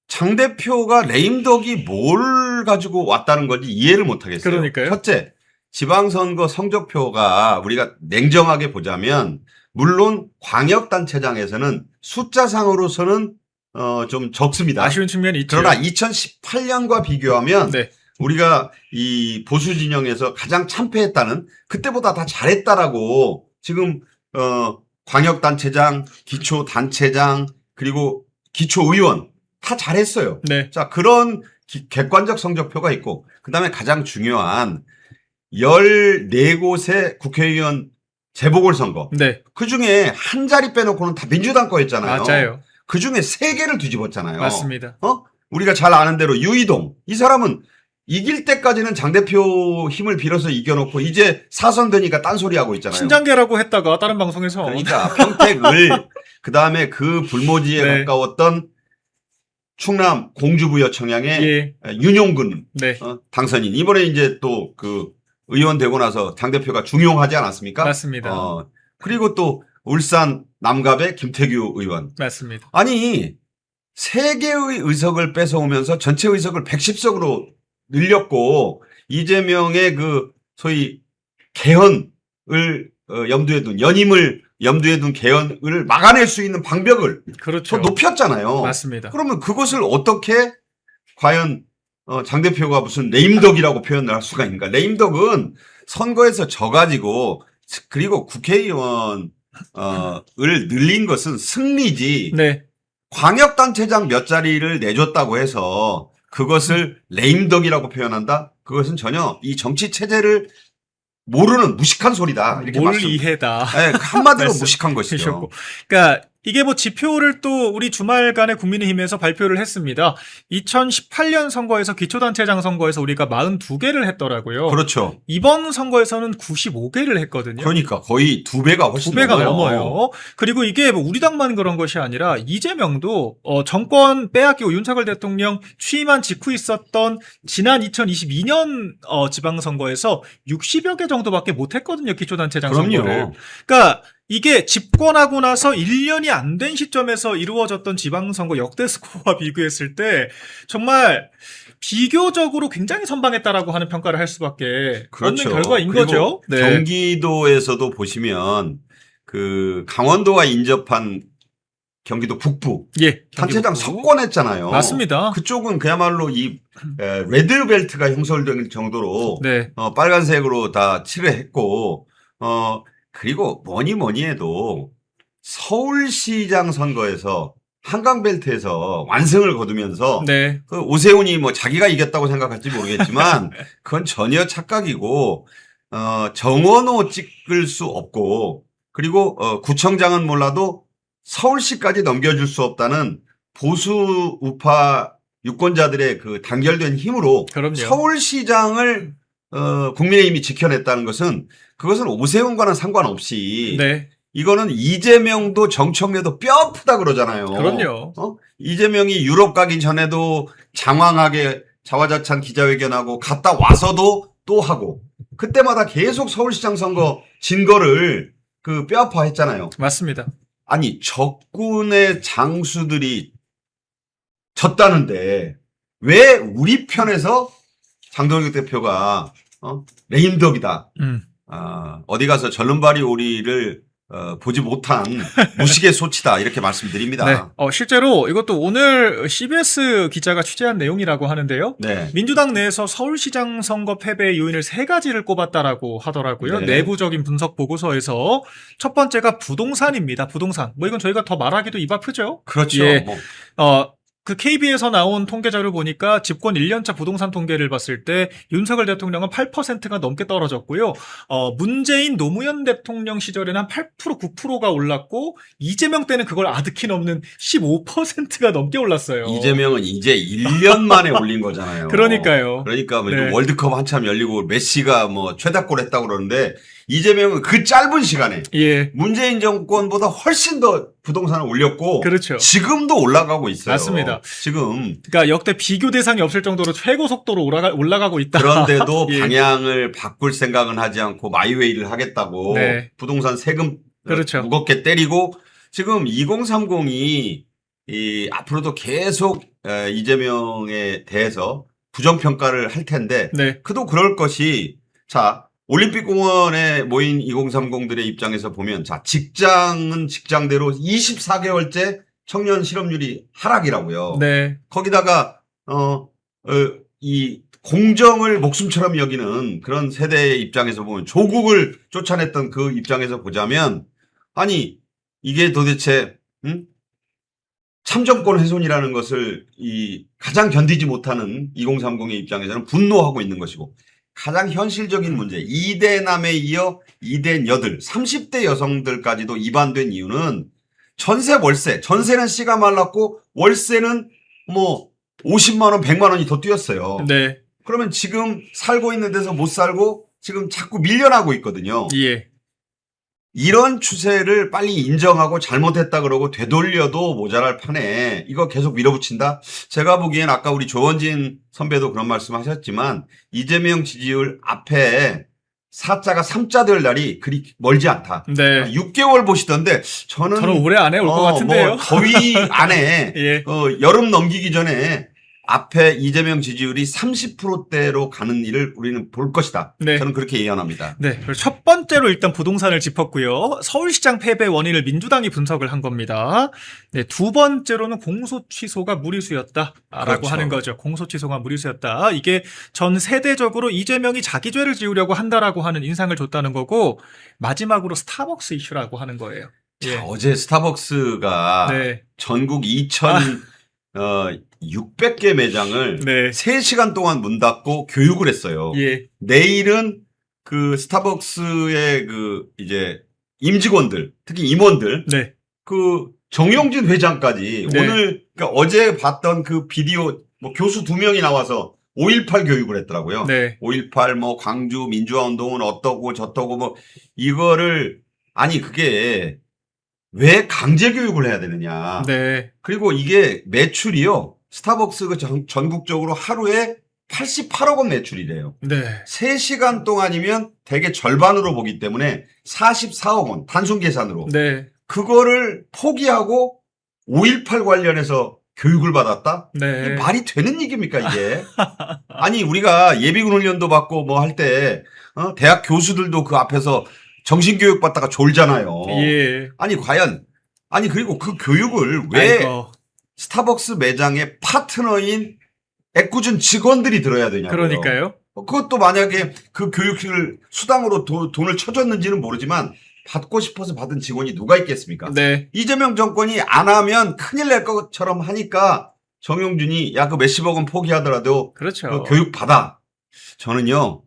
장 대표가 레임덕이 뭘 가지고 왔다는 건지 이해를 못 하겠어요. 그러니까요. 첫째, 지방선거 성적표가 우리가 냉정하게 보자면 물론 광역단체장에서는 숫자상으로서는 좀 적습니다. 아쉬운 측면이 있죠. 그러나 2018년과 비교하면 네. 우리가 이 보수 진영에서 가장 참패했다는 그때보다 다 잘했다라고 지금 광역단체장, 기초단체장 그리고 기초의원 다 잘했어요. 네. 자, 그런 객관적 성적표가 있고 그다음에 가장 중요한 14곳의 국회의원 재보궐선거. 네. 그중에 한 자리 빼놓고는 다 민주당 거였잖아요. 맞아요. 그중에 3개를 뒤집었잖아요. 맞습니다. 우리가 잘 아는 대로 유이동. 이 사람은 이길 때까지는 장 대표 힘을 빌어서 이겨놓고 이제 사선되니까 딴소리하고 있잖아요. 신장계라고 했다가 다른 방송에서 그러니까 평택을 그다음에 그 불모지에 네. 가까웠던 충남 공주부여 청양의 예. 윤용근 네. 당선인. 이번에 이제 또 그 의원 되고 나서 장 대표가 중용하지 않았습니까? 맞습니다. 그리고 또 울산 남갑의 김태규 의원. 맞습니다. 아니 3개의 의석을 뺏어오면서 전체 의석을 110석으로 늘렸고 이재명의 그 소위 개헌을 염두에 둔 연임을 염두에 둔 개헌을 막아낼 수 있는 방벽을 그렇죠. 더 높였잖아요. 맞습니다. 그러면 그것을 어떻게 과연 장 대표가 무슨 레임덕이라고 표현을 할 수가 있는가? 레임덕은 선거에서 져가지고 그리고 국회의원을 늘린 것은 승리지. 네. 광역단체장 몇 자리를 내줬다고 해서 그것을 레임덕이라고 표현한다? 그것은 전혀 이 정치 체제를 모르는 무식한 소리다. 이렇게 몰이해다. 네, 한마디로 말씀 무식한 것이죠. 해주셨고. 그러니까 이게 뭐 지표를 또 우리 주말간에 국민의힘에서 발표를 했습니다. 2018년 선거에서 기초단체장 선거에서 우리가 42개를 했더라고요. 그렇죠. 이번 선거에서는 95개를 했거든요. 그러니까 거의 2배가 훨씬 2배가 넘어요. 넘어요. 그리고 이게 뭐 우리 당만 그런 것이 아니라 이재명도 정권 빼앗기고 윤석열 대통령 취임한 직후 있었던 지난 2022년 지방선거에서 60여 개 정도밖에 못했거든요. 기초단체장 선거를. 그럼요. 그러니까 이게 집권하고 나서 1년이 안 된 시점에서 이루어졌던 지방선거 역대 스코어와 비교했을 때 정말 비교적으로 굉장히 선방했다라고 하는 평가를 할 수밖에 그렇죠. 없는 결과인 그리고 거죠. 네. 경기도에서도 보시면 그 강원도와 인접한 경기도 북부 예, 단체장 경기북부. 석권했잖아요. 맞습니다. 그쪽은 그야말로 이 레드벨트가 형성될 정도로 네. 빨간색으로 다 칠했고 그리고 뭐니 해도 서울시장 선거에서 한강벨트에서 완승을 거두면서 네. 그 오세훈이 뭐 자기가 이겼다고 생각할지 모르겠지만 그건 전혀 착각이고 정원호 찍을 수 없고 그리고 구청장은 몰라도 서울시까지 넘겨줄 수 없다는 보수 우파 유권자들의 그 단결된 힘으로 그럼요. 서울시장을 국민의힘이 지켜냈다는 것은 그것은 오세훈과는 상관없이 네. 이거는 이재명도 정청래도 뼈 아프다 그러잖아요. 그럼요. 이재명이 유럽 가기 전에도 장황하게 자화자찬 기자회견하고 갔다 와서도 또 하고 그때마다 계속 서울시장 선거 진 거를 그 뼈 아파했잖아요. 맞습니다. 아니 적군의 장수들이 졌다는데 왜 우리 편에서 장동혁 대표가 레임덕이다. 어디 가서 절름발이 오리를 보지 못한 무식의 소치다 이렇게 말씀드립니다. 네. 실제로 이것도 오늘 CBS 기자가 취재한 내용이라고 하는데요. 네. 민주당 내에서 서울시장 선거 패배의 요인을 3가지를 꼽았다라고 하더라고요. 네. 내부적인 분석 보고서에서 첫 번째가 부동산입니다. 부동산. 뭐 이건 저희가 더 말하기도 입 아프죠. 그렇죠. 예. 뭐. 그 KB에서 나온 통계자를 보니까 집권 1년차 부동산 통계를 봤을 때 윤석열 대통령은 8%가 넘게 떨어졌고요. 문재인 노무현 대통령 시절에는 한 8%, 9%가 올랐고 이재명 때는 그걸 아득히 넘는 15%가 넘게 올랐어요. 이재명은 이제 1년 만에 올린 거잖아요. 그러니까요. 그러니까 뭐 네. 월드컵 한참 열리고 메시가 뭐 최다골 했다고 그러는데 이재명은 그 짧은 시간에 예, 문재인 정권보다 훨씬 더 부동산을 올렸고 그렇죠. 지금도 올라가고 있어요. 맞습니다. 지금 그러니까 역대 비교 대상이 없을 정도로 최고 속도로 올라가고 있다. 그런데도 예. 방향을 바꿀 생각은 하지 않고 마이웨이를 하겠다고 네. 부동산 세금 그렇죠. 무겁게 때리고 지금 2030이 앞으로도 계속 이재명에 대해서 부정평가를 할 텐데 네, 그도 그럴 것이 자 올림픽공원에 모인 2030들의 입장에서 보면 자 직장은 직장대로 24개월째 청년 실업률이 하락이라고요. 네, 거기다가 이 공정을 목숨처럼 여기는 그런 세대의 입장에서 보면 조국을 쫓아냈던 그 입장에서 보자면 아니 이게 도대체 참정권 훼손이라는 것을 가장 견디지 못하는 2030의 입장에서는 분노하고 있는 것이고 가장 현실적인 문제 2대 남에 이어 2대 여들 30대 여성들까지도 입안된 이유는 전세 월세 전세는 씨가 말랐고 월세는 뭐 50만 원 100만 원이 더 뛰었어요. 네, 그러면 지금 살고 있는 데서 못 살고 지금 자꾸 밀려나고 있거든요. 예, 이런 추세를 빨리 인정하고 잘못했다 그러고 되돌려도 모자랄 판에 이거 계속 밀어붙인다? 제가 보기엔 아까 우리 조원진 선배도 그런 말씀 하셨지만 이재명 지지율 앞에 4자가 3자 될 날이 그리 멀지 않다. 네. 6개월 보시던데 저는 올해 안에 올 것 같은데요. 뭐 더위 안에 예. 여름 넘기기 전에 앞에 이재명 지지율이 30%대로 가는 일을 우리는 볼 것이다. 네. 저는 그렇게 예언합니다. 네. 그리고 첫 번째로 일단 부동산을 짚었고요. 서울시장 패배 원인을 민주당이 분석을 한 겁니다. 네. 두 번째로는 공소 취소가 무리수였다라고 그렇죠. 하는 거죠. 공소 취소가 무리수였다. 이게 전 세대적으로 이재명이 자기 죄를 지우려고 한다라고 하는 인상을 줬다는 거고 마지막으로 스타벅스 이슈라고 하는 거예요. 예. 자, 어제 스타벅스가 네. 전국 2,600개 매장을 네. 3시간 동안 문 닫고 교육을 했어요. 예. 내일은 그 스타벅스의 그 이제 임직원들, 특히 임원들, 네. 그 정용진 회장까지 네. 오늘 그러니까 어제 봤던 그 비디오 뭐 교수 2명이 나와서 5.18 교육을 했더라고요. 네. 5.18 뭐 광주 민주화 운동은 어떠고 저떠고 뭐 이거를 아니 그게 왜 강제 교육을 해야 되느냐. 네. 그리고 이게 매출이요. 스타벅스가 전국적으로 하루에 88억 원 매출이래요. 네. 3시간 동안이면 대개 절반으로 보기 때문에 44억 원 단순 계산으로. 네. 그거를 포기하고 5.18 관련해서 교육을 받았다? 네. 이게 말이 되는 얘기입니까 이게? 아니 우리가 예비군 훈련도 받고 뭐 할 때 대학 교수들도 그 앞에서 정신교육 받다가 졸잖아요. 예. 아니 과연 아니 그리고 그 교육을 왜 아이고. 스타벅스 매장의 파트너인 애꿎은 직원들이 들어야 되냐고요. 그러니까요. 그것도 만약에 그 교육을 수당으로 돈을 쳐줬는지는 모르지만 받고 싶어서 받은 직원이 누가 있겠습니까? 네. 이재명 정권이 안 하면 큰일 날 것처럼 하니까 정용준이 야 그 몇십억 원 포기하더라도 그렇죠. 그 교육 받아. 저는요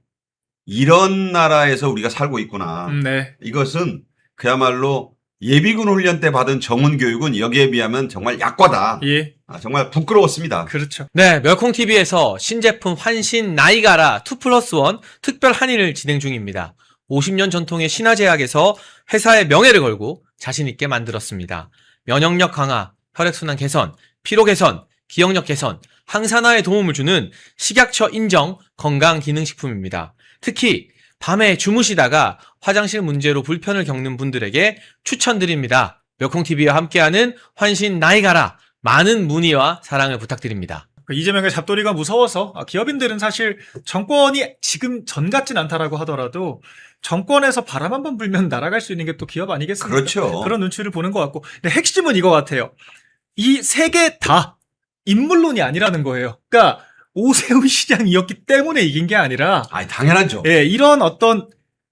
이런 나라에서 우리가 살고 있구나. 네. 이것은 그야말로 예비군 훈련 때 받은 정훈 교육은 여기에 비하면 정말 약과다. 예. 정말 부끄러웠습니다. 그렇죠. 네, 멸콩TV에서 신제품 환신 나이가라 2+1 특별 할인을 진행 중입니다. 50년 전통의 신화제약에서 회사의 명예를 걸고 자신있게 만들었습니다. 면역력 강화, 혈액순환 개선, 피로 개선, 기억력 개선, 항산화에 도움을 주는 식약처 인정 건강기능식품입니다. 특히 밤에 주무시다가 화장실 문제로 불편을 겪는 분들에게 추천드립니다. 멸콩TV와 함께하는 환신 나이가라 많은 문의와 사랑을 부탁드립니다. 이재명의 잡돌이가 무서워서 기업인들은 사실 정권이 지금 전 같진 않다라고 하더라도 정권에서 바람 한번 불면 날아갈 수 있는 게 또 기업 아니겠습니까? 그렇죠. 그런 눈치를 보는 것 같고. 근데 핵심은 이거 같아요. 이 세 개 다 인물론이 아니라는 거예요. 그러니까 오세훈 시장이었기 때문에 이긴 게 아니라 당연하죠. 예, 이런 어떤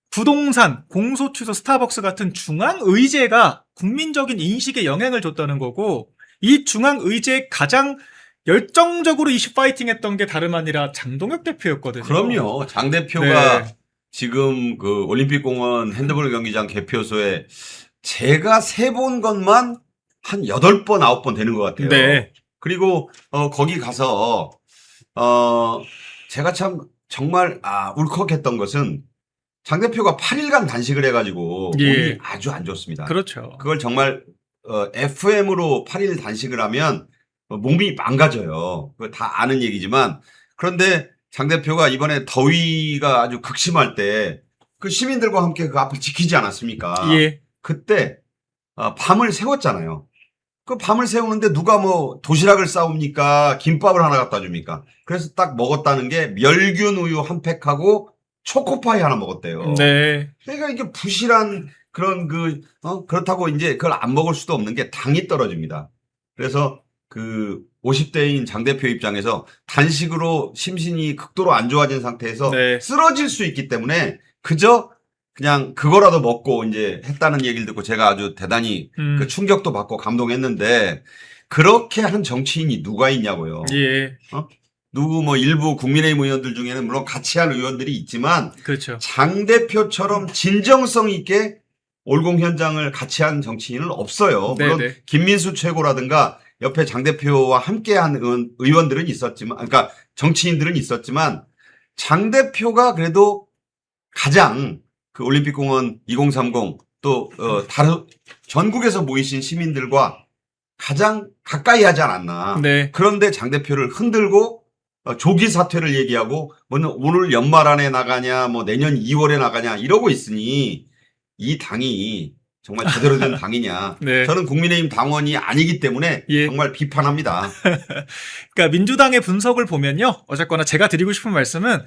부동산, 공소취소, 스타벅스 같은 중앙의제가 국민적인 인식에 영향을 줬다는 거고 이 중앙의제의 가장 열정적으로 이슈 파이팅 했던 게 다름 아니라 장동혁 대표였거든요. 그럼요. 장 대표가 네. 지금 그 올림픽공원 핸드볼 경기장 개표소에 제가 세본 것만 한 8번, 9번 되는 것 같아요. 네. 그리고 거기 가서 제가 참 정말 울컥했던 것은 장 대표가 8일간 단식을 해가지고 예. 몸이 아주 안 좋습니다. 그렇죠. 그걸 정말 FM으로 8일 단식을 하면 몸이 망가져요. 그거 다 아는 얘기지만 그런데 장 대표가 이번에 더위가 아주 극심할 때 그 시민들과 함께 그 앞을 지키지 않았습니까? 예. 그때 밤을 새웠잖아요. 그 밤을 새우는데 누가 뭐 도시락을 싸웁니까? 김밥을 하나 갖다 줍니까? 그래서 딱 먹었다는 게 멸균 우유 한 팩하고 초코파이 하나 먹었대요. 네. 그러니까 이게 부실한 그런 그렇다고 이제 그걸 안 먹을 수도 없는 게 당이 떨어집니다. 그래서 그 50대인 장 대표 입장에서 단식으로 심신이 극도로 안 좋아진 상태에서 네. 쓰러질 수 있기 때문에 그저 그냥 그거라도 먹고 이제 했다는 얘기를 듣고 제가 아주 대단히 그 충격도 받고 감동했는데 그렇게 한 정치인이 누가 있냐고요. 예. 누구 뭐 일부 국민의힘 의원들 중에는 물론 같이 한 의원들이 있지만 그렇죠. 장 대표처럼 진정성 있게 올공 현장을 같이 한 정치인은 없어요. 물론 네네. 김민수 최고라든가 옆에 장 대표와 함께한 의원들은 있었지만, 그러니까 정치인들은 있었지만 장 대표가 그래도 가장 그 올림픽공원 2030 또 다른 전국에서 모이신 시민들과 가장 가까이 하지 않았나. 네. 그런데 장 대표를 흔들고 조기 사퇴를 얘기하고 오늘 연말 안에 나가냐 뭐 내년 2월에 나가냐 이러고 있으니 이 당이 정말 제대로 된 당이냐. 네. 저는 국민의힘 당원이 아니기 때문에 예. 정말 비판합니다. 그러니까 민주당의 분석을 보면요. 어쨌거나 제가 드리고 싶은 말씀은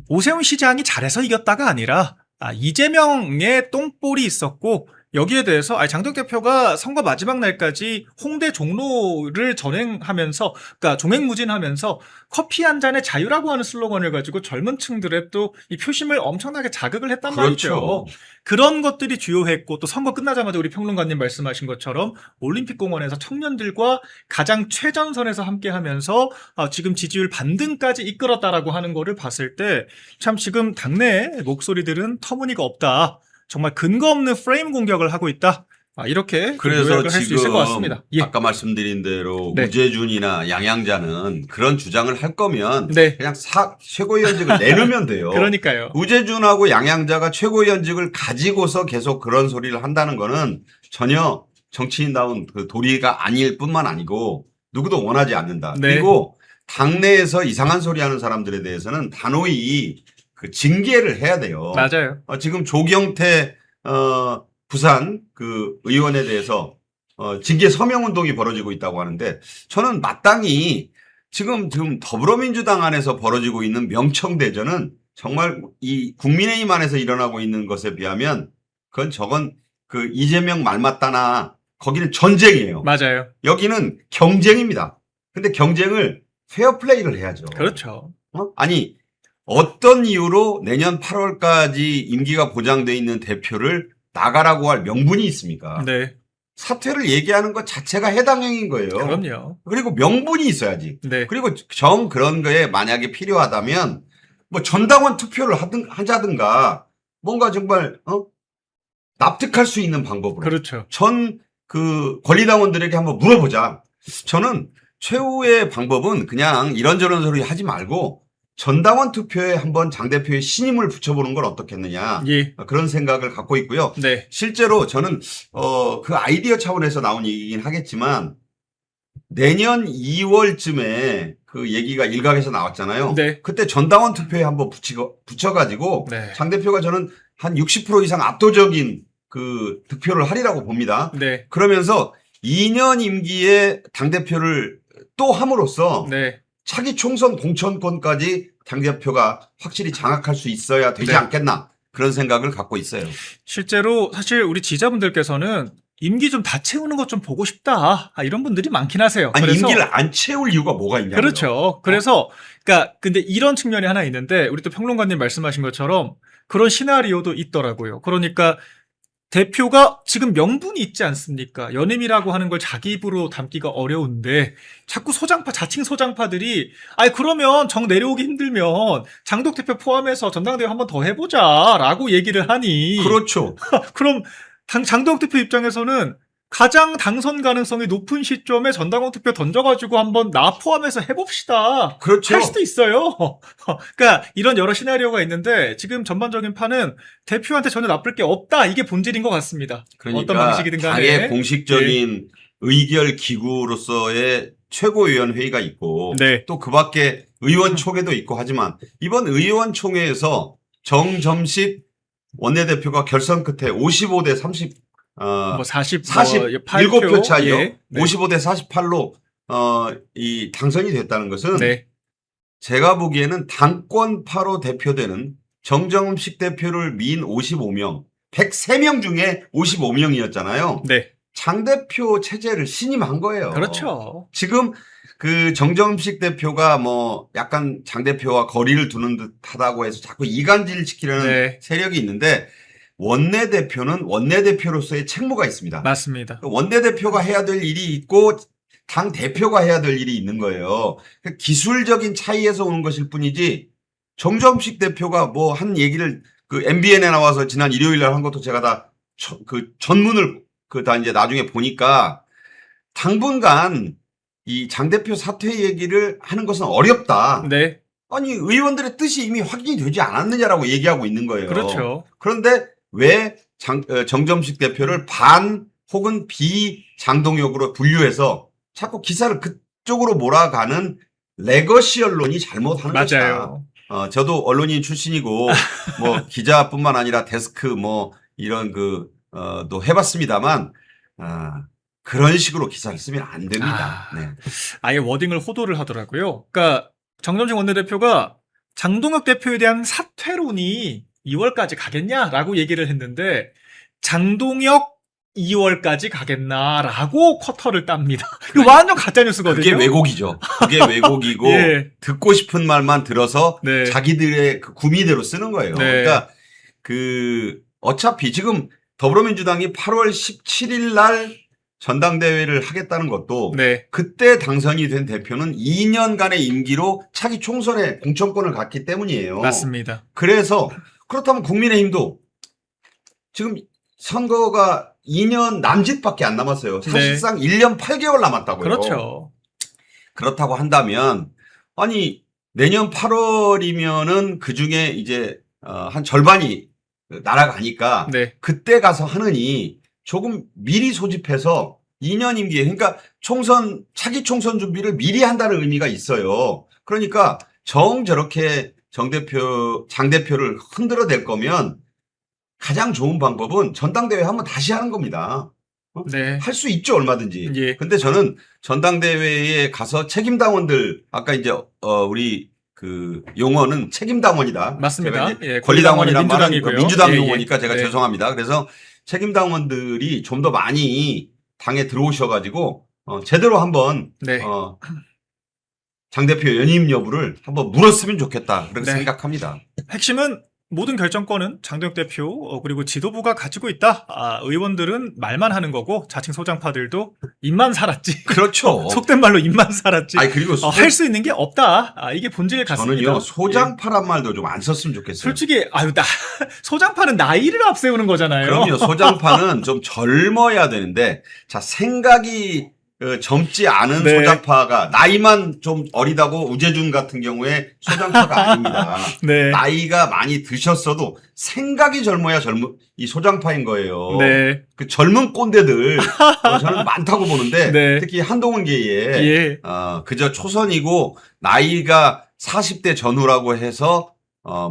오세훈 시장이 잘해서 이겼다가 아니라 이재명의 똥볼이 있었고 여기에 대해서 장동혁 대표가 선거 마지막 날까지 홍대 종로를 전행하면서 그러니까 종횡무진하면서 커피 한 잔의 자유라고 하는 슬로건을 가지고 젊은 층들의 또 이 표심을 엄청나게 자극을 했단 말이죠. 그런 것들이 주요했고 또 선거 끝나자마자 우리 평론가님 말씀하신 것처럼 올림픽공원에서 청년들과 가장 최전선에서 함께하면서 지금 지지율 반등까지 이끌었다라고 하는 거를 봤을 때 참 지금 당내 목소리들은 터무니가 없다. 정말 근거 없는 프레임 공격을 하고 있다. 이렇게 그래서 요약을 할 수 있을 것 같습니다. 예. 아까 말씀드린 대로 네. 우재준이나 양양자는 그런 주장을 할 거면 네. 그냥 최고위원직을 내놓으면 돼요. 그러니까요. 우재준하고 양양자가 최고위원직을 가지고서 계속 그런 소리를 한다는 거는 전혀 정치인다운 그 도리가 아닐 뿐만 아니고 누구도 원하지 않는다. 네. 그리고 당내에서 이상한 소리 하는 사람들에 대해서는 단호히 그 징계를 해야 돼요. 맞아요. 지금 조경태 부산 그 의원에 대해서 징계 서명 운동이 벌어지고 있다고 하는데 저는 마땅히 지금 더불어민주당 안에서 벌어지고 있는 명청대전은 정말 이 국민의힘 안에서 일어나고 있는 것에 비하면 저건 그 이재명 말 맞다나 거기는 전쟁이에요. 맞아요. 여기는 경쟁입니다. 근데 경쟁을 페어플레이를 해야죠. 그렇죠. 아니 어떤 이유로 내년 8월까지 임기가 보장돼 있는 대표를 나가라고 할 명분이 있습니까? 네. 사퇴를 얘기하는 것 자체가 해당 행위인 거예요. 그럼요. 그리고 명분이 있어야지. 네. 그리고 그런 거에 만약에 필요하다면 뭐 전당원 투표를 하자든가 뭔가 정말 납득할 수 있는 방법으로. 그렇죠. 그 권리당원들에게 한번 물어보자. 저는 최후의 방법은 그냥 이런저런 소리 하지 말고 전당원 투표에 한번 장 대표의 신임을 붙여보는 건 어떻겠느냐. 예. 그런 생각을 갖고 있고요. 네. 실제로 저는 그 아이디어 차원에서 나온 얘기긴 하겠지만 내년 2월쯤에 그 얘기가 일각에서 나왔잖아요. 네. 그때 전당원 투표에 한번 붙여가지고 네. 장 대표가 저는 한 60% 이상 압도적인 그 득표를 하리라고 봅니다. 네. 그러면서 2년 임기에 당 대표를 또 함으로써 네. 차기 총선 공천권까지 당대표가 확실히 장악할 수 있어야 되지 네. 않겠나 그런 생각을 갖고 있어요. 실제로 사실 우리 지지자분들께서는 임기 좀 다 채우는 것 좀 보고 싶다. 이런 분들이 많긴 하세요. 아니 그래서 임기를 안 채울 이유가 뭐가 있냐고요. 그렇죠. 그래서 그러니까 근데 이런 측면이 하나 있는데 우리 또 평론가님 말씀하신 것처럼 그런 시나리오도 있더라고요. 그러니까 대표가 지금 명분이 있지 않습니까? 연임이라고 하는 걸 자기 입으로 담기가 어려운데 자꾸 자칭 소장파들이 아니 그러면 정 내려오기 힘들면 장덕 대표 포함해서 전당대회 한번 더 해보자라고 얘기를 하니 그렇죠. 그럼 장덕 대표 입장에서는 가장 당선 가능성이 높은 시점에 전당원 투표 던져가지고 한번 나 포함해서 해봅시다. 그렇죠. 할 수도 있어요. 그러니까 이런 여러 시나리오가 있는데 지금 전반적인 판은 대표한테 전혀 나쁠 게 없다. 이게 본질인 것 같습니다. 그러니까 어떤 방식이든 간에. 당의 공식적인 의결 기구로서의 최고위원 회의가 있고 네. 또 그 밖에 의원총회도 있고 하지만 이번 의원총회에서 정점식 원내대표가 결선 끝에 55대 30 뭐 47표 차이요. 예. 네. 55대 48로 이 당선이 됐다는 것은 네. 제가 보기에는 당권 8호 대표되는 정점식 대표를 민 55명, 103명 중에 55명이었잖아요. 네. 장 대표 체제를 신임한 거예요. 그렇죠. 지금 그 정점식 대표가 뭐 약간 장 대표와 거리를 두는 듯하다고 해서 자꾸 이간질 시키려는 네. 세력이 있는데 원내대표는 원내대표로서의 책무가 있습니다. 맞습니다. 원내대표가 해야 될 일이 있고 당 대표가 해야 될 일이 있는 거예요. 기술적인 차이에서 오는 것일 뿐이지 정점식 대표가 뭐 한 얘기를 그 MBN에 나와서 지난 일요일 날 한 것도 제가 다 그 전문을 다 이제 나중에 보니까 당분간 이 장 대표 사퇴 얘기를 하는 것은 어렵다. 네. 아니 의원들의 뜻이 이미 확인이 되지 않았느냐라고 얘기하고 있는 거예요. 그렇죠. 그런데 왜 정점식 대표를 반 혹은 비장동혁으로 분류해서 자꾸 기사를 그쪽으로 몰아가는 레거시 언론이 잘못하는 맞아요. 것이다. 저도 언론인 출신이고 뭐 기자뿐만 아니라 데스크 뭐 이런 또 해봤습니다만 그런 식으로 기사를 쓰면 안 됩니다. 네. 아예 워딩을 호도를 하더라고요. 그러니까 정점식 원내대표가 장동혁 대표에 대한 사퇴론이 2월까지 가겠냐라고 얘기를 했는데 장동혁 2월까지 가겠나라고 쿼터를 땁니다. 이거 완전 가짜 뉴스거든요. 그게 왜곡이죠. 그게 왜곡이고 예. 듣고 싶은 말만 들어서 네. 자기들의 그 구미대로 쓰는 거예요. 네. 그러니까 어차피 지금 더불어민주당이 8월 17일 날 전당대회를 하겠다는 것도 네. 그때 당선이 된 대표는 2년간의 임기로 차기 총선에 공천권을 갖기 때문이에요. 맞습니다. 그래서 그렇다면 국민의힘도 지금 선거가 2년 남짓밖에 안 남았어요. 사실상 1년 8개월 남았다고요. 그렇죠. 그렇다고 한다면 아니 내년 8월이면은 그중에 이제 한 절반이 날아가니까 네. 그때 가서 하느니 조금 미리 소집해서 2년 임기에 그러니까 차기 총선 준비를 미리 한다는 의미가 있어요. 그러니까 저렇게 장 대표를 흔들어댈 거면 가장 좋은 방법은 전당대회 한번 다시 하는 겁니다. 네. 할 수 있죠, 얼마든지. 예. 근데 저는 전당대회에 가서 책임당원들, 아까 이제, 우리 용어는 책임당원이다. 맞습니다. 제가 이제 예, 권리당원이란 말은 민주당이고요. 민주당 예, 예. 용어니까 제가 네. 죄송합니다. 그래서 책임당원들이 좀 더 많이 당에 들어오셔가지고, 제대로 한번, 네. 장 대표 연임 여부를 한번 물었으면 좋겠다. 그렇게 네. 생각합니다. 핵심은 모든 결정권은 장동혁 대표 그리고 지도부가 가지고 있다. 의원들은 말만 하는 거고 자칭 소장파들도 입만 살았지. 그렇죠. 속된 말로 입만 살았지. 아니, 그리고 할 수 있는 게 없다. 이게 본질 같습니다. 저는요, 예. 소장파란 말도 좀 안 썼으면 좋겠어요. 솔직히 소장파는 나이를 앞세우는 거잖아요. 그럼요. 소장파는 좀 젊어야 되는데, 자, 생각이 젊지 않은 네. 소장파가, 나이만 좀 어리다고 우재준 같은 경우에 소장파가 아닙니다. 네. 나이가 많이 드셨어도 생각이 젊어야 이 소장파인 거예요. 네. 그 젊은 꼰대들, 저는 많다고 보는데, 네. 특히 한동훈계에, 예. 그저 초선이고, 나이가 40대 전후라고 해서,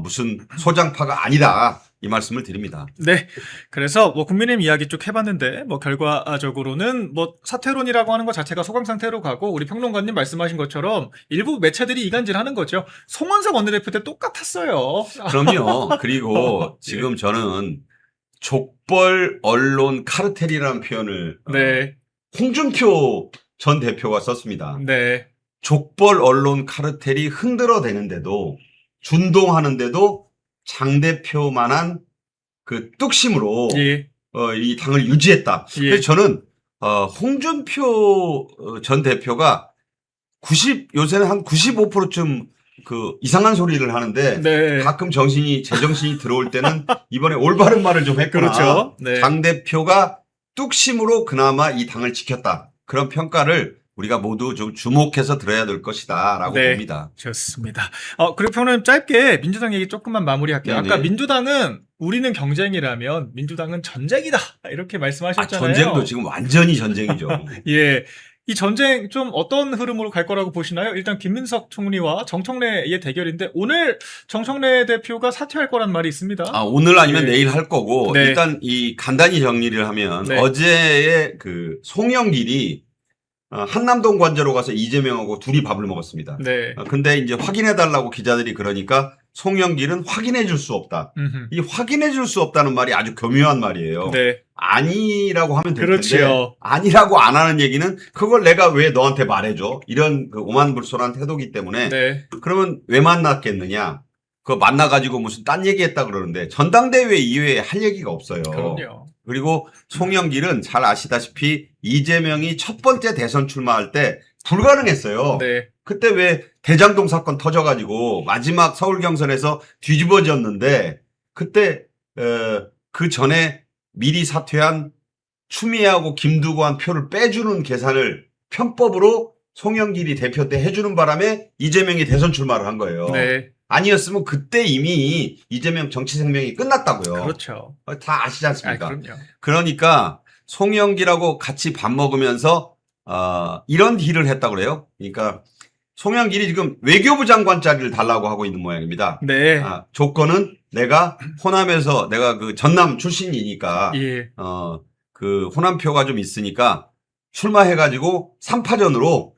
무슨 소장파가 아니다. 이 말씀을 드립니다. 네. 그래서 국민의힘 이야기 쭉 해봤는데 결과적으로는 사퇴론이라고 하는 것 자체가 소강 상태로 가고 우리 평론가님 말씀하신 것처럼 일부 매체들이 이간질하는 거죠. 송원석 원내대표 때 똑같았어요. 그럼요. 그리고 지금 저는 족벌 언론 카르텔이라는 표현을 네. 홍준표 전 대표가 썼습니다. 네. 족벌 언론 카르텔이 흔들어대는데도 준동하는데도 장 대표만한 그 뚝심으로 예. 이 당을 유지했다. 예. 그래서 저는 홍준표 전 대표가 요새는 한 95%쯤 그 이상한 소리를 하는데 네. 가끔 제정신이 들어올 때는 이번에 올바른 말을 좀 했구나. 그렇죠. 네. 당 대표가 뚝심으로 그나마 이 당을 지켰다. 그런 평가를 우리가 모두 좀 주목해서 들어야 될 것이다라고 네. 봅니다. 좋습니다. 그리고 평론님 짧게 민주당 얘기 조금만 마무리할게요. 네네. 아까 민주당은 우리는 경쟁이라면 민주당은 전쟁이다 이렇게 말씀하셨잖아요. 전쟁도 지금 완전히 전쟁이죠. 예. 이 전쟁 좀 어떤 흐름으로 갈 거라고 보시나요? 일단 김민석 총리와 정청래의 대결인데 오늘 정청래 대표가 사퇴할 거란 말이 있습니다. 오늘 아니면 예. 내일 할 거고 네. 일단 이 간단히 정리를 하면 네. 어제의 그 송영길이 한남동 관저로 가서 이재명하고 둘이 밥을 먹었습니다. 네. 근데 이제 확인해 달라고 기자들이 그러니까 송영길은 확인해 줄 수 없다. 음흠. 이 확인해 줄 수 없다는 말이 아주 교묘한 말이에요. 네. 아니라고 하면 될 텐데 그렇지요. 아니라고 안 하는 얘기는 그걸 내가 왜 너한테 말해줘? 이런 그 오만불손한 태도기 때문에 네. 그러면 왜 만났겠느냐? 그거 만나가지고 무슨 딴 얘기했다 그러는데 전당대회 이외에 할 얘기가 없어요. 그럼요. 그리고 송영길은 잘 아시다시피 이재명이 첫 번째 대선 출마할 때 불가능했어요. 네. 그때 왜 대장동 사건 터져가지고 마지막 서울 경선에서 뒤집어졌는데 그때 그 전에 미리 사퇴한 추미애하고 김두관 표를 빼주는 계산을 편법으로 송영길이 대표 때 해주는 바람에 이재명이 대선 출마를 한 거예요. 네. 아니었으면 그때 이미 이재명 정치 생명이 끝났다고요. 그렇죠. 다 아시지 않습니까? 그럼요. 그러니까 송영길하고 같이 밥 먹으면서 이런 딜을 했다고 그래요. 그러니까 송영길이 지금 외교부 장관 자리를 달라고 하고 있는 모양입니다. 네. 조건은 내가 호남에서 내가 그 전남 출신이니까 예. 그 호남표가 좀 있으니까 출마해가지고 3파전으로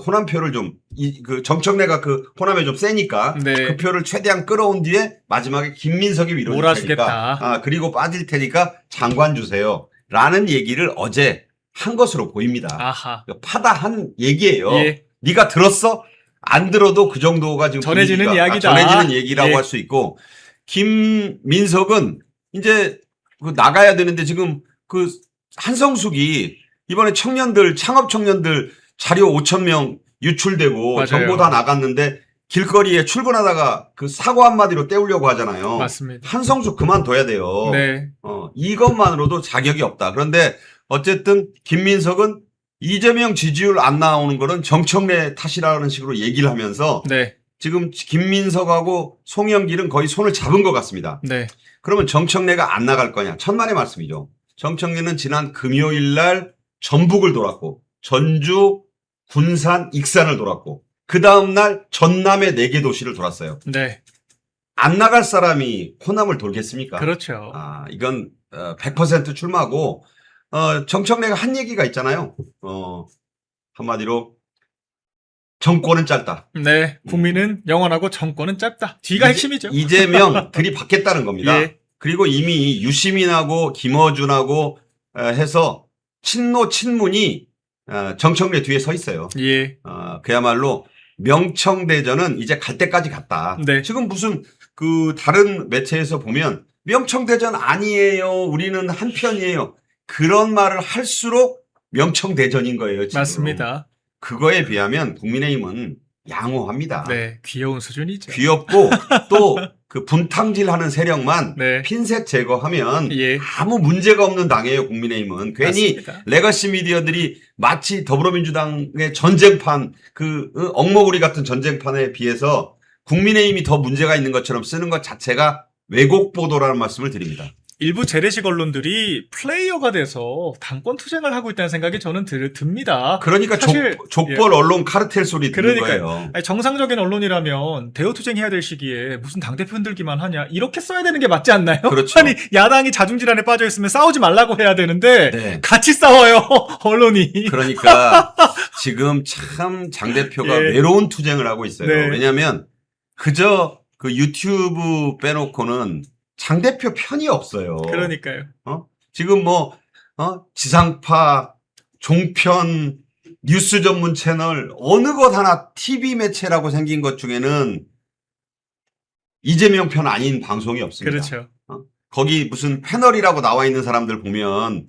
호남표를 좀 그 정청래가 그 호남에 좀 세니까 네. 그 표를 최대한 끌어온 뒤에 마지막에 김민석이 밀어줄 몰아주겠다. 테니까 그리고 빠질 테니까 장관 주세요라는 얘기를 어제 한 것으로 보입니다. 아하. 파다한 얘기예요. 예. 네가 들었어? 안 들어도 그 정도가 지금 전해지는 분위기가, 이야기다. 전해지는 얘기라고 예. 할 수 있고 김민석은 이제 그 나가야 되는데 지금 그 한성숙이 이번에 창업 청년들 자료 5,000명 유출되고 맞아요. 정보 다 나갔는데 길거리에 출근하다가 그 사과 한마디로 때우려고 하잖아요. 맞습니다. 한성숙 그만둬야 돼요. 네. 이것만으로도 자격이 없다. 그런데 어쨌든 김민석은 이재명 지지율 안 나오는 거는 정청래 탓이라는 식으로 얘기를 하면서 네. 지금 김민석하고 송영길은 거의 손을 잡은 것 같습니다. 네. 그러면 정청래가 안 나갈 거냐? 천만의 말씀이죠. 정청래는 지난 금요일 날 전북을 돌았고 전주, 군산, 익산을 돌았고 그 다음날 전남의 4개 도시를 돌았어요. 네. 안 나갈 사람이 호남을 돌겠습니까? 그렇죠. 이건 100% 출마고 정청래가 한 얘기가 있잖아요. 한마디로 정권은 짧다. 네. 국민은 영원하고 정권은 짧다. 뒤가 핵심이죠. 이재명 들이받겠다는 겁니다. 예. 그리고 이미 유시민하고 김어준하고 해서 친노 친문이 정청래 뒤에 서 있어요. 예. 그야말로 명청대전은 이제 갈 때까지 갔다. 네. 지금 무슨 그 다른 매체에서 보면 명청대전 아니에요. 우리는 한편이에요. 그런 말을 할수록 명청대전인 거예요. 지금. 맞습니다. 그거에 비하면 국민의힘은 양호합니다. 네. 귀여운 수준이죠. 귀엽고 또 그 분탕질하는 세력만 네. 핀셋 제거하면 예. 아무 문제가 없는 당이에요. 국민의힘은 괜히 맞습니다. 레거시 미디어들이 마치 더불어민주당의 전쟁판 엉머구리 같은 전쟁판에 비해서 국민의힘이 더 문제가 있는 것처럼 쓰는 것 자체가 왜곡 보도라는 말씀을 드립니다. 일부 재래식 언론들이 플레이어가 돼서 당권 투쟁을 하고 있다는 생각이 저는 듭니다. 그러니까 사실, 족벌 언론 카르텔 소리 듣는 그러니까요. 거예요. 아니, 정상적인 언론이라면 대호 투쟁해야 될 시기에 무슨 당대표 흔들기만 하냐 이렇게 써야 되는 게 맞지 않나요? 그렇죠. 아니 야당이 자중질환에 빠져 있으면 싸우지 말라고 해야 되는데 네. 같이 싸워요 언론이. 그러니까 지금 참 장 대표가 예. 외로운 투쟁을 하고 있어요. 네. 왜냐하면 그저 그 유튜브 빼놓고는 장 대표 편이 없어요. 그러니까요. 지금 지상파, 종편, 뉴스 전문 채널 어느 것 하나 TV 매체라고 생긴 것 중에는 이재명 편 아닌 방송이 없습니다. 그렇죠. 거기 무슨 패널이라고 나와 있는 사람들 보면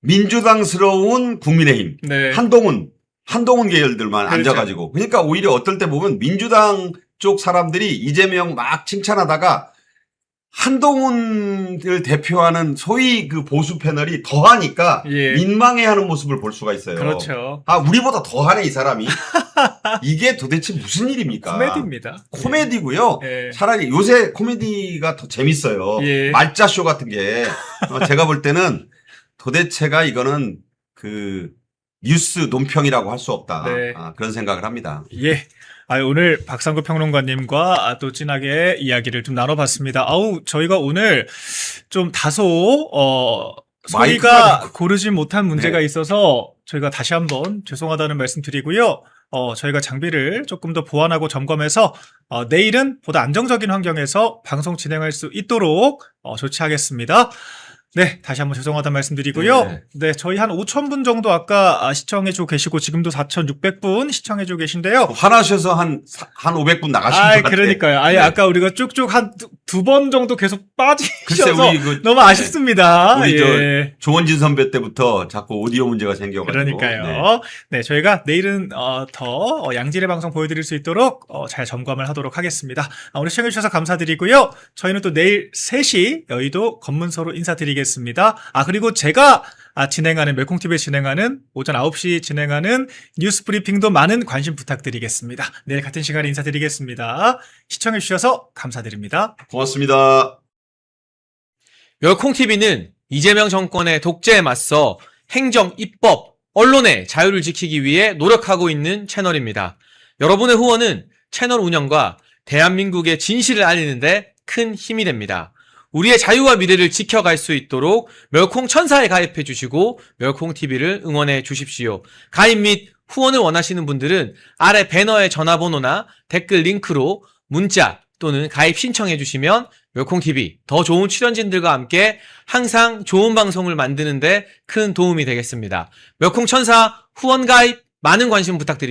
민주당스러운 국민의힘, 네. 한동훈 계열들만 그렇죠. 앉아가지고 그러니까 오히려 어떨 때 보면 민주당 쪽 사람들이 이재명 막 칭찬하다가 한동훈을 대표하는 소위 그 보수 패널이 더하니까 예. 민망해하는 모습을 볼 수가 있어요. 그렇죠. 아, 우리보다 더하네 이 사람이. 이게 도대체 무슨 일입니까? 코미디입니다. 코미디고요. 예. 차라리 요새 코미디가 더 재밌어요. 예. 말자쇼 같은 게 제가 볼 때는 도대체가 이거는 그 뉴스 논평이라고 할 수 없다. 네. 그런 생각을 합니다. 예. 오늘 박상구 평론가님과 또 진하게 이야기를 좀 나눠봤습니다. 저희가 오늘 좀 다소, 마이크가 소리가 고르지 못한 문제가 네. 있어서 저희가 다시 한번 죄송하다는 말씀 드리고요. 저희가 장비를 조금 더 보완하고 점검해서, 내일은 보다 안정적인 환경에서 방송 진행할 수 있도록, 조치하겠습니다. 네, 다시 한번 죄송하다는 말씀드리고요. 네, 저희 한 5,000분 정도 아까 시청해주고 계시고 지금도 4,600분 시청해주고 계신데요. 화나셔서 한 500분 나가신 것 같아요. 그러니까요. 네. 아까 우리가 쭉쭉 한 두 번 정도 계속 글쎄 빠지셔서 우리 그 너무 아쉽습니다. 우리 예. 조원진 선배 때부터 자꾸 오디오 문제가 생겨가지고. 그러니까요. 네, 저희가 내일은 더 양질의 방송 보여드릴 수 있도록 잘 점검을 하도록 하겠습니다. 오늘 시청해주셔서 감사드리고요. 저희는 또 내일 3시 여의도 검문소로 인사드리겠습니다. 그리고 제가 진행하는 멜콩TV에 진행하는 오전 9시 진행하는 뉴스 브리핑도 많은 관심 부탁드리겠습니다. 내일 같은 시간에 인사드리겠습니다. 시청해주셔서 감사드립니다. 고맙습니다. 멸콩TV는 이재명 정권의 독재에 맞서 행정, 입법, 언론의 자유를 지키기 위해 노력하고 있는 채널입니다. 여러분의 후원은 채널 운영과 대한민국의 진실을 알리는데 큰 힘이 됩니다. 우리의 자유와 미래를 지켜갈 수 있도록 멸콩 천사에 가입해 주시고 멸콩TV를 응원해 주십시오. 가입 및 후원을 원하시는 분들은 아래 배너의 전화번호나 댓글 링크로 문자 또는 가입 신청해 주시면 멸콩TV 더 좋은 출연진들과 함께 항상 좋은 방송을 만드는데 큰 도움이 되겠습니다. 멸콩 천사 후원 가입 많은 관심 부탁드립니다.